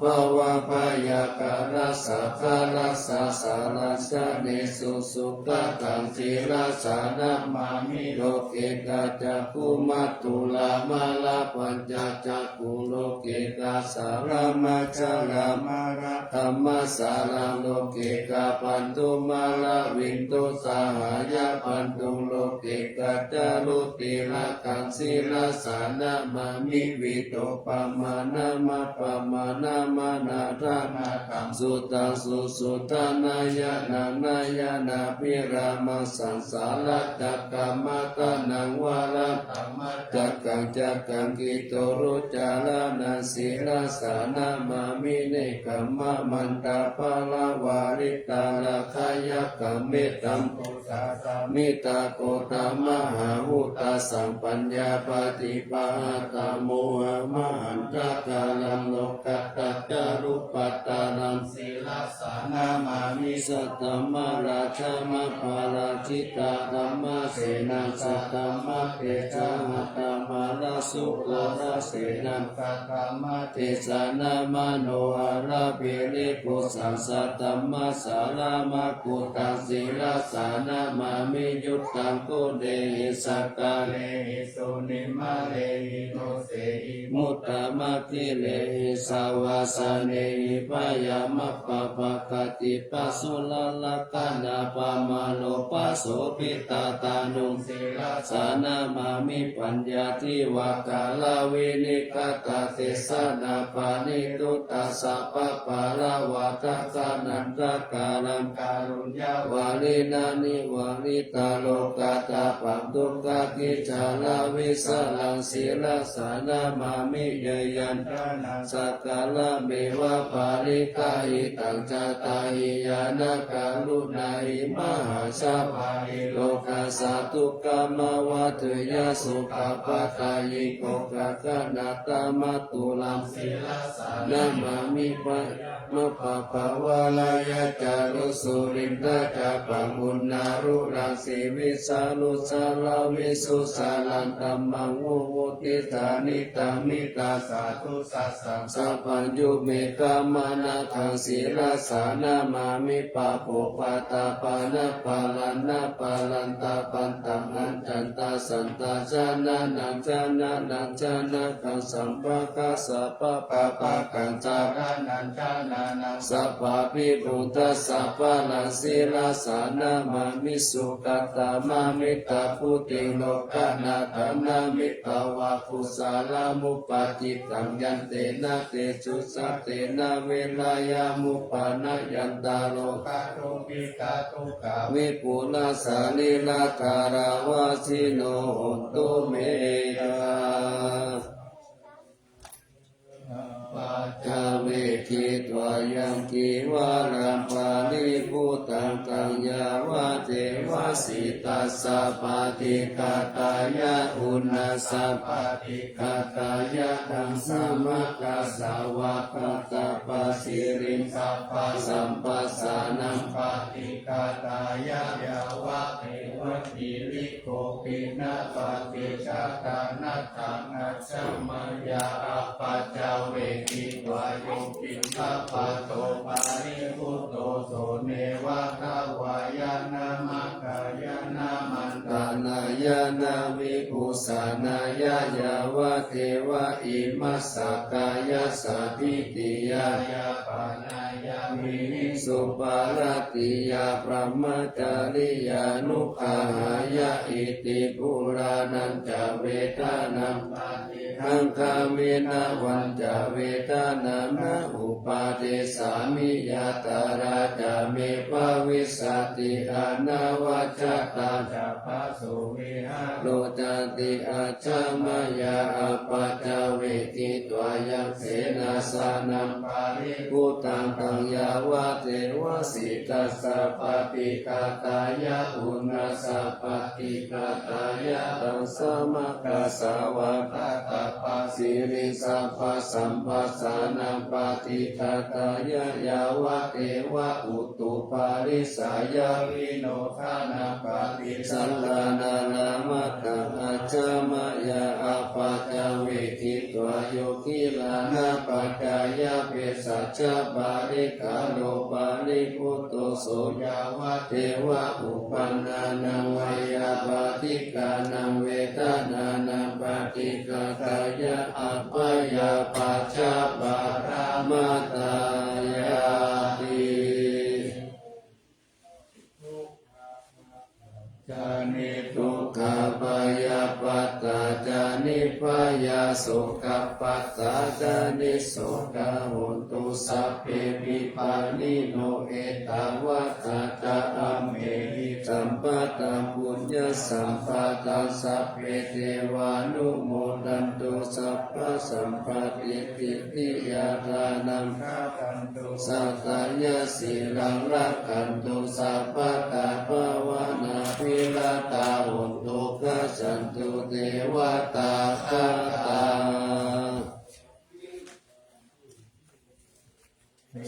ภวะพยาการัสสะคารัสสะ สาราสะเนสุสุขตังศีลสานามามิโลเกกาจักขุมัตตุลามาลาปัญจจักขุโลเกกาสารามาจารามาระธรรมสาราโลเกกาปันตุมาลาวินตุสหายาปันตุโลเกกาจารุติละกังศีลสานามามิวิโตปมานามาปมานามานาธานาคังสุตังสุสุตานายะนานายะนาภิรามาสังสารัตตกรรมตานังวาระธรรมจักกังกิโตรุจาลานาศีลสานามามิเนกัมมะมันตาภาลาวาริตาลาคายะกัมเมตัมปุสาสามิตาโกตามหาหุตาสัมปัญญาปฏิปาตาโมหะมหันตกาลัมโลกัตตะจารุปัตตานังศีลสานามามิสัตตมะราชามะภาราชิตาธัมมะเสนาสัตตมะเตชะหะตมาลาสุโกราเสนังกัตตมะเตสานามโนหะระเปริปุสังสัตตมะสารามะกุตังศีลสานามามิยุตตังโกเดหิสักกาเลหิสุนิมะเลหิโนเสหิมุตตมะคิเลหิสาวาสเนหิปายามะปะปะกติปัสสุลละกานาปะมาโลปัสโสปิตาตานุศีลสานามามิปัญญาทิวากาลาวินิกตาเตสนาปานิตุตัสสะปะปะละวะตะกานันตะกาลังการุญญาวาลินานิวาลิตาโลกาตาปัมตุกะกิจาลาวิสลังศีลสานามามิเยยันตนาสักกาลเมวะปาริกาหิตังจาตาหิยานาการุณาหิมหาชาภาหิโลกาสาตุกามวัตยาสุขปตายิโกกะกะนาตามัตุลังศีลสานามามิปะมะปะปะวะลายะจารุสุรินทะจาปังมุนารุรังสีวิสานุสาลาวิสุสาลันตัมมังวุวุติตานิตามิตาสาธุสัสสังสัพพัญญุเมกามานาคังศีลสานามามิปะโภปะตาปานะปาลันนะปาลันตาปันตังอันจันตาสันตาจานานังจานานังจานาคังสัมปะกะสัพพะปะปะกังจารานันจานานังสัพพะปิปุตตะสัพพะลังศีลสานามามิสุขตามามิตาพุติโลกานาธนามิตาวะกุสาลามุปาจิตังยันเตนะเตจุสัตเตนะเวลายามุปานะยันตาโลกาโรปิกาตุกาวิปุลาสาลิลาคาราวาสิโนโหตุเมกาปัจจเวคิตวายังกีวารัมปาลิภูตังกังยาวะเทวสิตัสสะปาติกาตายะอุณาสัพปาติกาตายะธัมสมะกาสาวะคตาปะสิริงสัพพะสัมปัสสานังปาติกาตายะยาวะเทวติลิโกปินะปาติกาตานะตังอัจฉมยาอปัจจเวกิตวายุปินทปะโตปาริพุตโตโสเนวะทาวายานามะกายานามันตานายานาวิภูสานายายาวะเทวะอิมัสสกายาสัพพิติยายาปานายามิสุปาลติยาพระมจาริยานุภาหายาอิติปุรานันจะเวทานังปาติหังคาเวนะวันจะเวทานานะอุปาเทสามิยาตาราจาเมภาวิสติอานาวัจตาจะปะสุวิหาโลจติอาจามายาอปัจจเวกิตวายังเสนาสานังปาริภูตังตังยาวะเทวสิตัสสะปฏิกาตายะอุณาสัพปฏิกาตายะตังสมะกาสาวะตาตาปะสิริสัพพะสัมปัสสานังปฏิกาตายะยาวะเทวะอุตุปาริสายาวิโนทานาปฏิสัลลานาลามะตังอาจามายาอปัจจเวกิตวาโยคิลานาปัจจายะเปส สัจจปาริกาโลปาริพุตโตโสยาวะเทวะอุปันนานังวยาปาติกานังเวทนานังปฏิกากายะอัปปยาปัจจปารามาตายาติจานิทุกขปายาปัตตาจานิปายาสุขปัตตาจานิโสกาหุนตุสัพเพปิปานิโนเอตาวะตาตาอัมเมหิสัมปตาปุญญสัมปตาสัพเพเทวานุโมดันตุสัพพสัมปติติติยาทานังฆาตันตุสัตตายาสีลังรักขันตุสัพพตาภาวนาภิลาตาหุนตุกัสสันตุเทวตาคาตา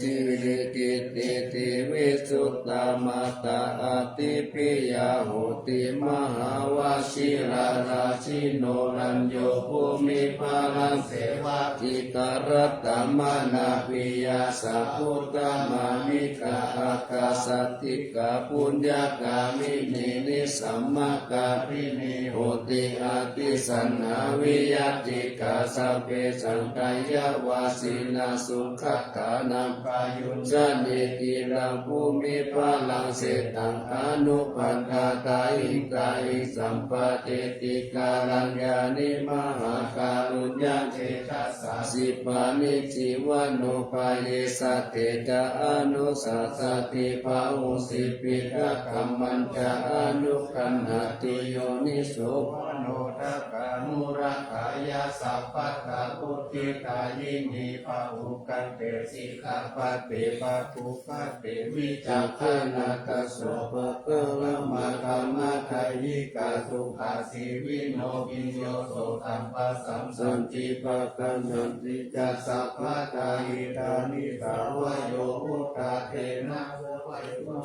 จิริกิติติวิสุตตามาตาอาติปิยาโหติมหาวชิราราชิโนรัญโยภูมิภาลังเสวะจิตารัตตมานาปิยาสัพพุตตมานิกาอากาสัตติกาปุญญากามินินิสัมมาการินิโหติอาติสันนาวิยติกาสัพเพสังกายาวาสินาสุขตานังปายุญจเนติลังภูมิภาลังเสตังอนุปันธาตาอิกาอิสัมปเตติกาลังยานิมหาการุญญาเจตัสสะสิปานิจิวโนภาเยสัตเตจาอนุสัสสติภาอุสิปิกะกัมมันจาอนุขันหติโยนิโสภโนทักขานุรักขายาสัพพะตาพุทธิตายินีภาหุกันเตสิกาปะเตปะปุปะเตวิจักขณาตโสภะเกละมะธรรมะไทยิกาสุขาสีวิโนวิโยโสตัมปะสัมสันติปะกันนันติจัสสัพพะตาหิตานิสาวโยอุตตาเทนะ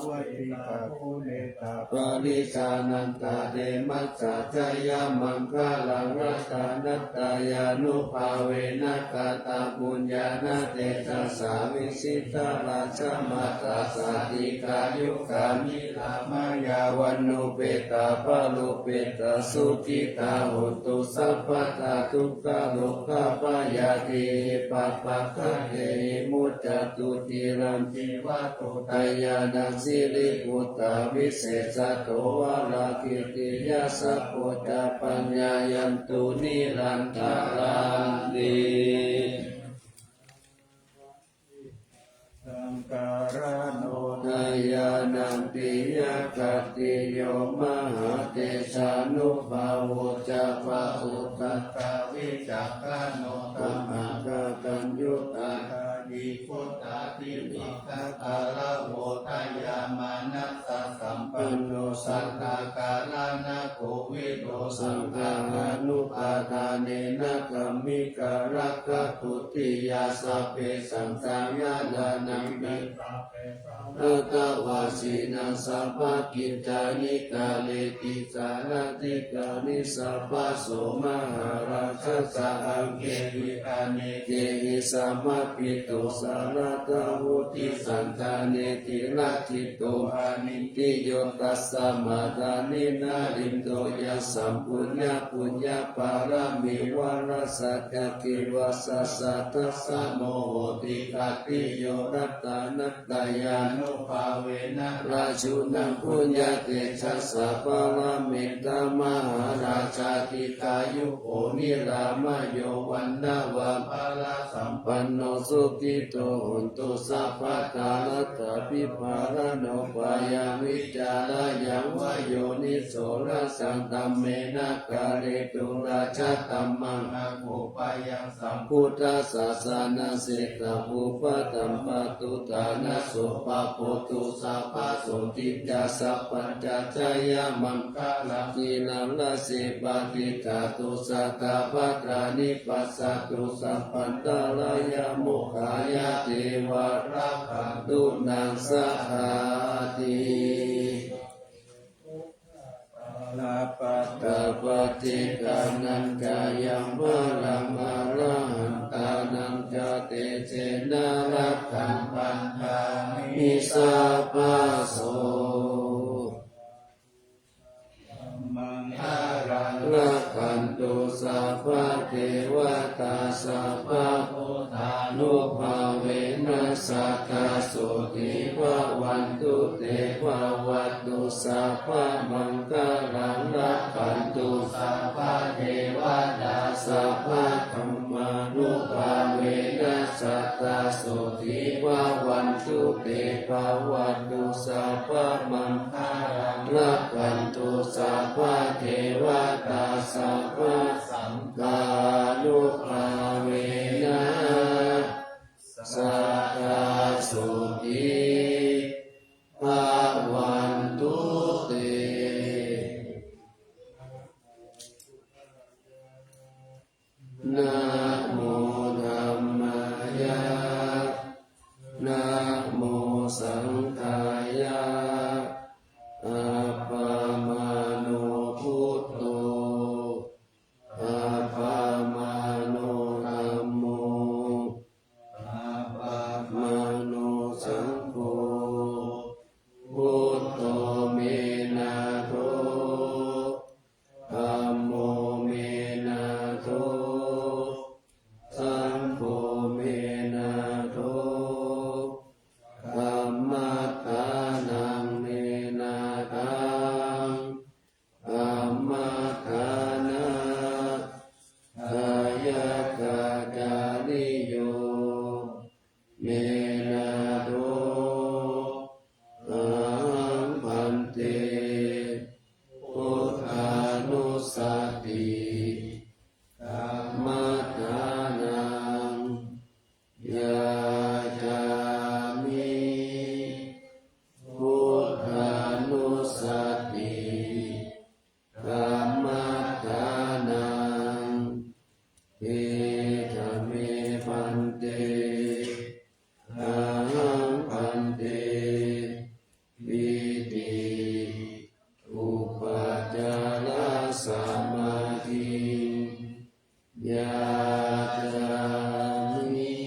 วะติกาภูเนตาปริชานันตาเดมัสสะจยามังคลังรัตานัตตายานุภาเวนะกาตาปุญญาณเตจัสสาวิสิตาราชมาตาสติกายุกามิลามายาวันโนเปตาปะโลเปตาสุขิตาหุตุสัพพตาทุกขโลกาปายาติปัปปะคะเตมุจจตุติรันติวะตุตายานังสิริปุตตาวิเศษโตวะลากิติยาสัพพุทธปัญญายันตุนิรันตารันติสังการโนทายานังปิยกติโยมหาเตชานุภาวุจะปะอุตตะวิจักขโนตัมหะกัญยุตตาดิพุทธาทิมิตะกาลโวทายามานัสสะสัมปันโนสัทธากาลานะโกวิโตสังฆานุปาทานเนนะกัมมิการักขทุติยาสัพเพสังฆายาดานังปิอัตวาสีนังสัพพกิจานิกาเลติสารติกานิสัพพโสมหาราชสะอังเกวิกานิเกหิสัมมาปิโตสารตาวุติสันตาเนติลัทิโตอานิติโยตัสสะมาตานินาริมโตยัสสัมปุญญาปุญญาปารามิวาราสัจกิวัสสะทัสสะโมโหติกาติโยรัตตานัตตายานุภาเวนะราชุนังปุญญาเตชะสัพพะละเมตตามหาราชาติกายุโกนิรามโยวันนาวะภาลสัมปันโนสุขิโตหุนตุสัพพะกาลตะปิภาระโนปายาวิจารายังวโยนิโสรสังตัมเมนะกาเลตุราชตัมมังอาโกปายังสัมพุทธศาสนาเสกภูปตัมปตุตานะโสปะโพตุสัพพะโสติจาสัพพัญจจายามังคลังกินังละเสปะติกาตุสัตตะภัตรานิปัสสตุสัพพันตาลายาโมขายาเทวะราคันตุนังสหาติลาปัตตปฏิกานังกายังวะลังอรหันตานังจเตเจนะระ คัมปันธามิสัพพะโสรักขันตุสัพพะเทวตาสัพพะพุทธานุภาเวนัสสัทธาโสติภะวันตุเตภะวัตตุสัพพะมังคลังรักขันตุสัพพะเทวตาสัพพะธัมมานุภาเวนัสสัทธาโสติภะวันตุเตภะวัตตุสัพพะมังคลังรักขันตุสัพพะเทวตาสัพพะสังฆานุภาเวนะสัทธาโสติภะวันตุเตนะโมธัมมายะนะโมสังฆายะอัปปมาโนพุทโธอัปปมาโนธัมโมอัปปมาโนสังโฆพุทโธเมนะโธธัมโมเมนะโธสังโฆเมนะโธธัมมัฏฐานังเมนะทังธัมมัฏฐานะกายกาจาริโยเมนะโธอังพันเตพุทธานุสติธัมมัฏฐานังยาจามิพุทธานุสติธัมมัฏฐานังเอธเมพันเตอังพันเตปิติอุปจารสมาธิยาจามิ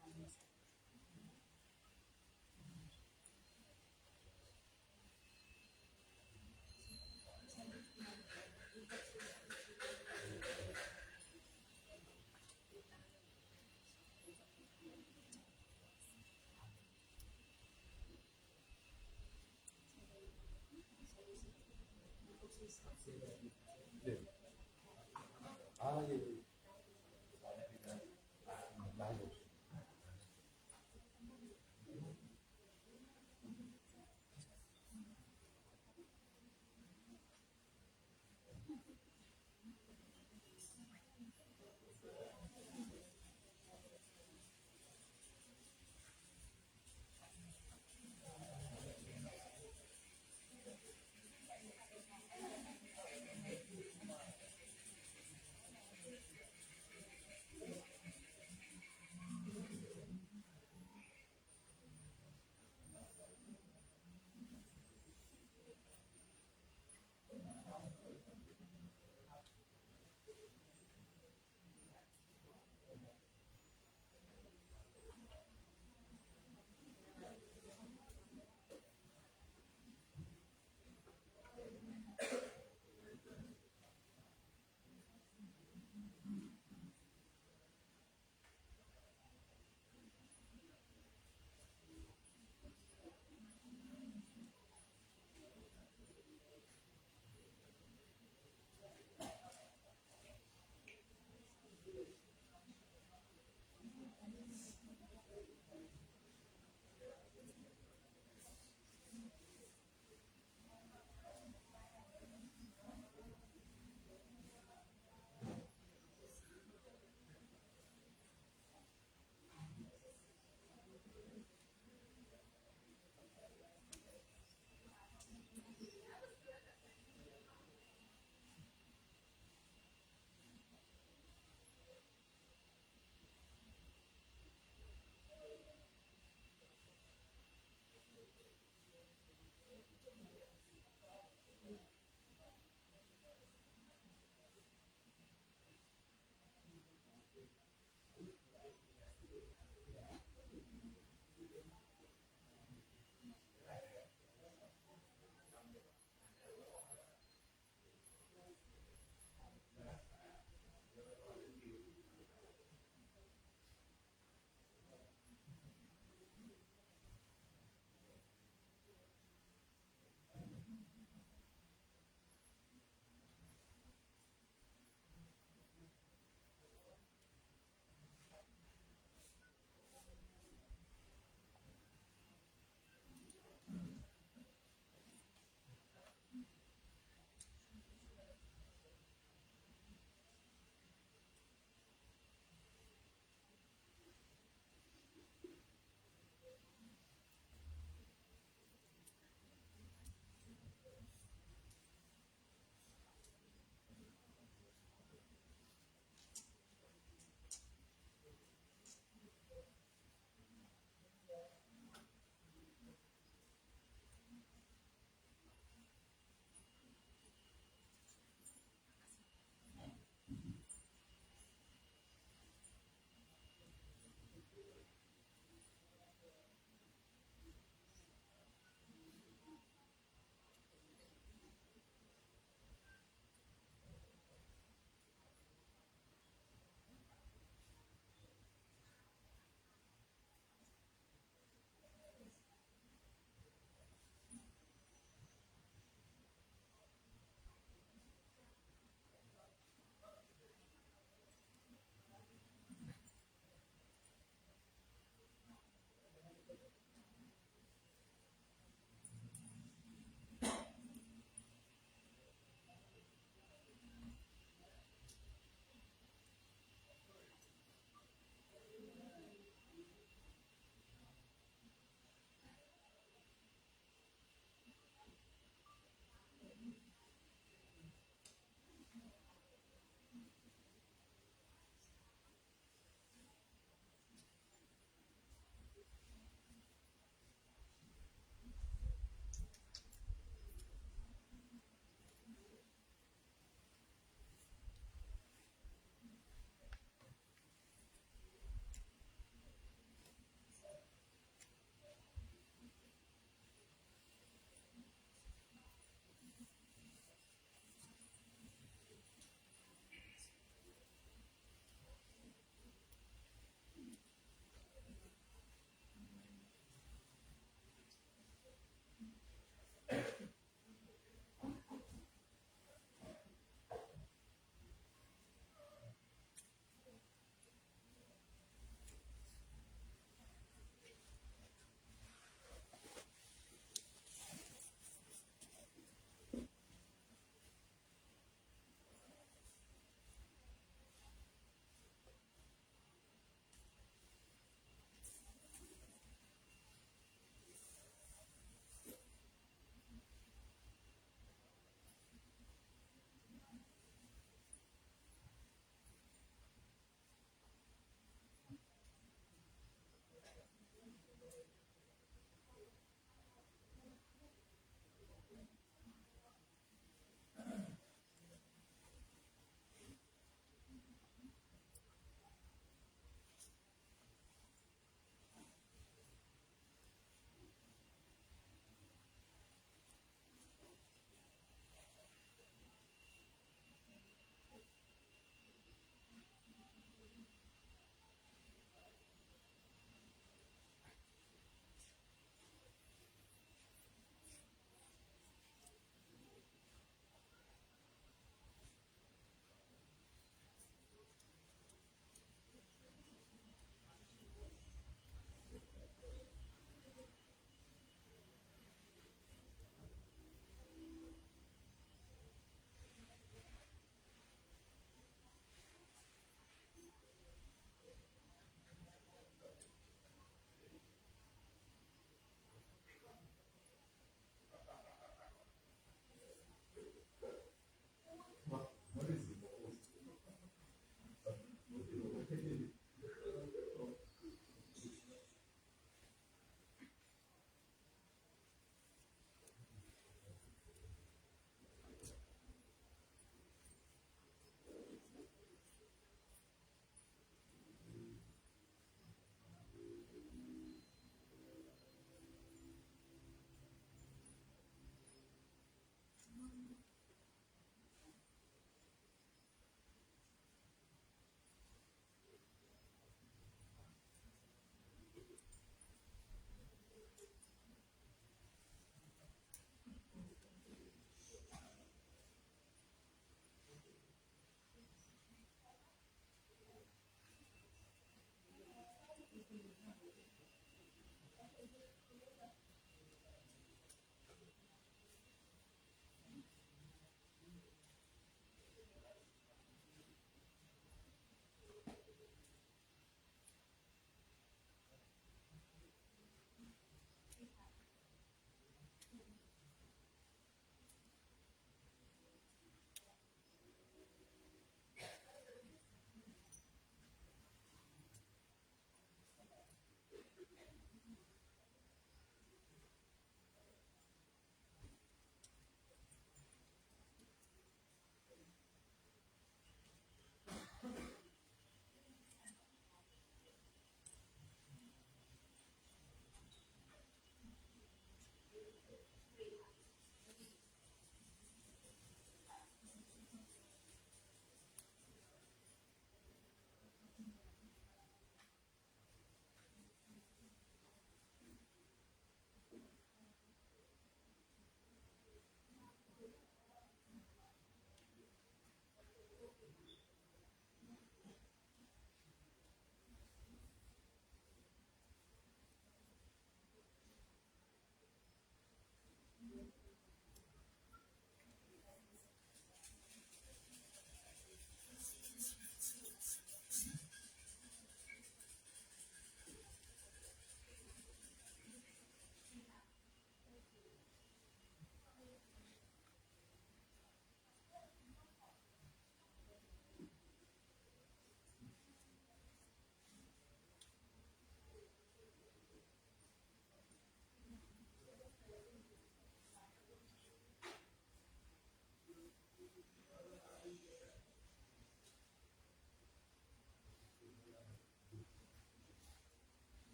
Thank you. เ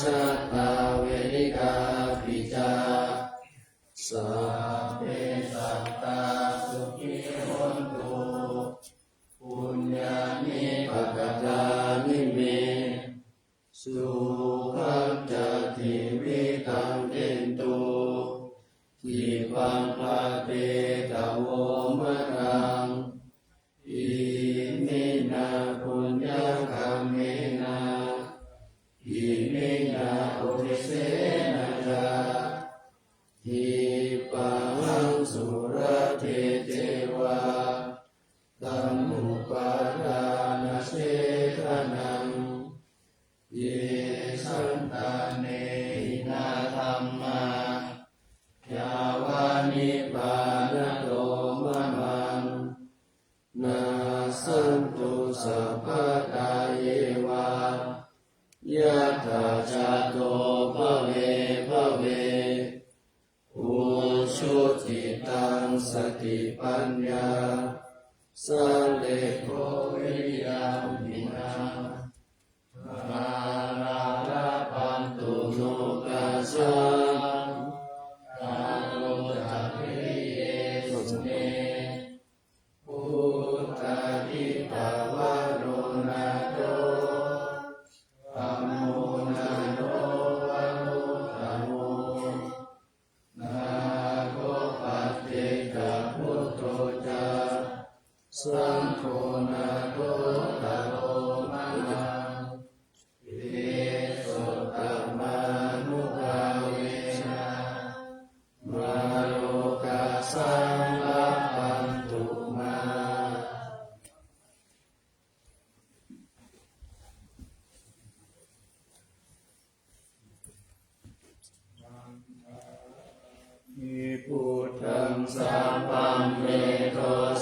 ชตาเวริกาปิจาสัพเพสัตตาสุขิโหนตุปุญญานิปกตานิเมสุขัจจติวิตังเตตุทิปังภะเตตะโวมะรังอิมินาปุญญคัมเมนะอิมินาอุทิเสนะจาทิปังสุรเทเทวาตัมมุปาทานาเสทนังเยสันตาเนนาธัมมายาวานิปานโตมะมังนาสันตุสัพพกายเยวายะถาจาโตภเวภเวอุชุติตังสติปัญญาสังเลโกวิริยามินามาราลาปันตุโนกัสสะกาโลจักขิเยสุเนพุทธาทิตาวะโรนาโตธัมโมนาโนวะโนธัมโมนาโกปัจเจกพุทโธจาสังโฆนาโตตะโลมะหังเอโสตัมมานุภาเวนะมาโลกัสสังลัพพันตุมาอิพุทธังสัพพัมเมโต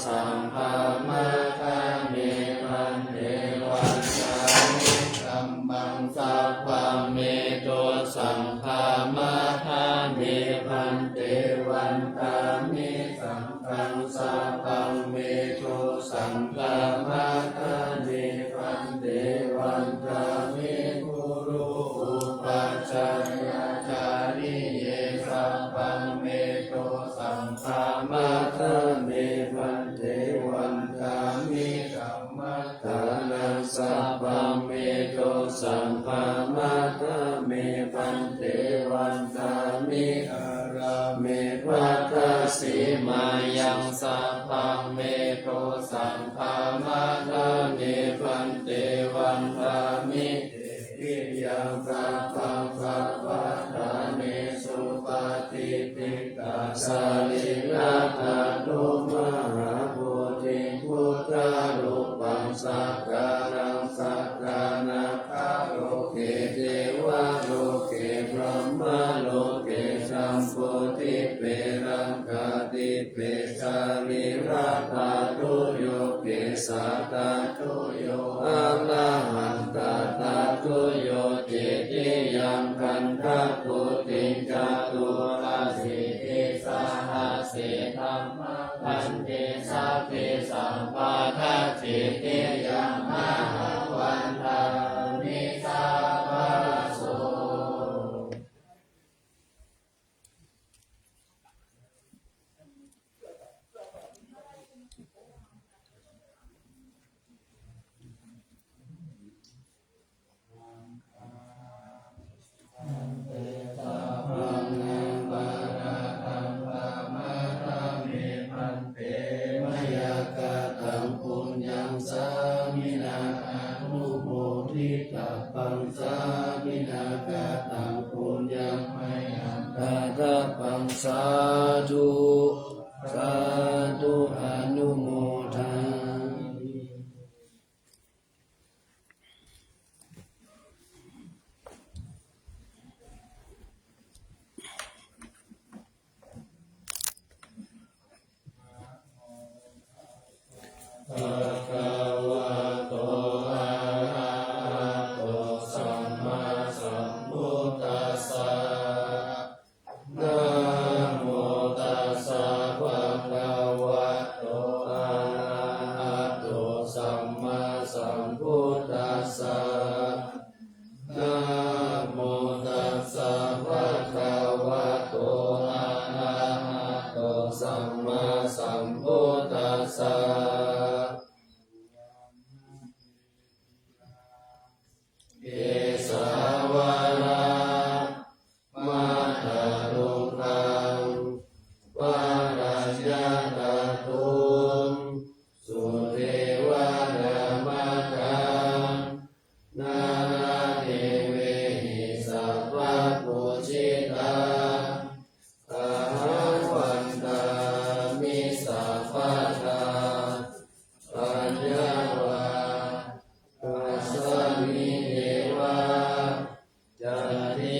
สัมภามะทะเมพันเตวันตามิสัมมังสัพพัมเมโตสัมภามะทะเมพันเตวันตามิสัมมังสัพพัมเมโตสัมภามะทะเมพันเตวันตามิกุรุอุปัชฌายาจาริเยสัพพัมเมโตสัมภามะทะเมพันเตวันตามิสัมมัตตานังสัพพัมเมโตสัมภามะทะเมพันเตวันตามิอาราเมวัตสิมายังสัพพัมเมโตสัมภามะทะเมพันเตวันตามิวิยังสัพพังสัพพะทาเนสุปฏิปิกาสาลินาตาตุมหาโพธิพุทธารูปังสักการังสักการะคาโลเกเทวะโลเกพรหมโลเกสัมโพธิเปรังกาติเปสาลิราตาตุโยเกสาตาตุโยอะระหันตาตาตุโยเจติยังกันทะปุติจาตุราสิติสาหาเสธัมมะพันเตสัพเพสัมปาทะเจติยังมหาวันตามิสัพพะโสสามินาอนุโมทิตาปังสามินากาตังปุญญังไมหังตาตาปังสาธุสาธุอนุโมทาภะคะวะโตอะระหะโตสัมมาสัมพุทธัสสะนะโมตัสสะภะคะ จาริ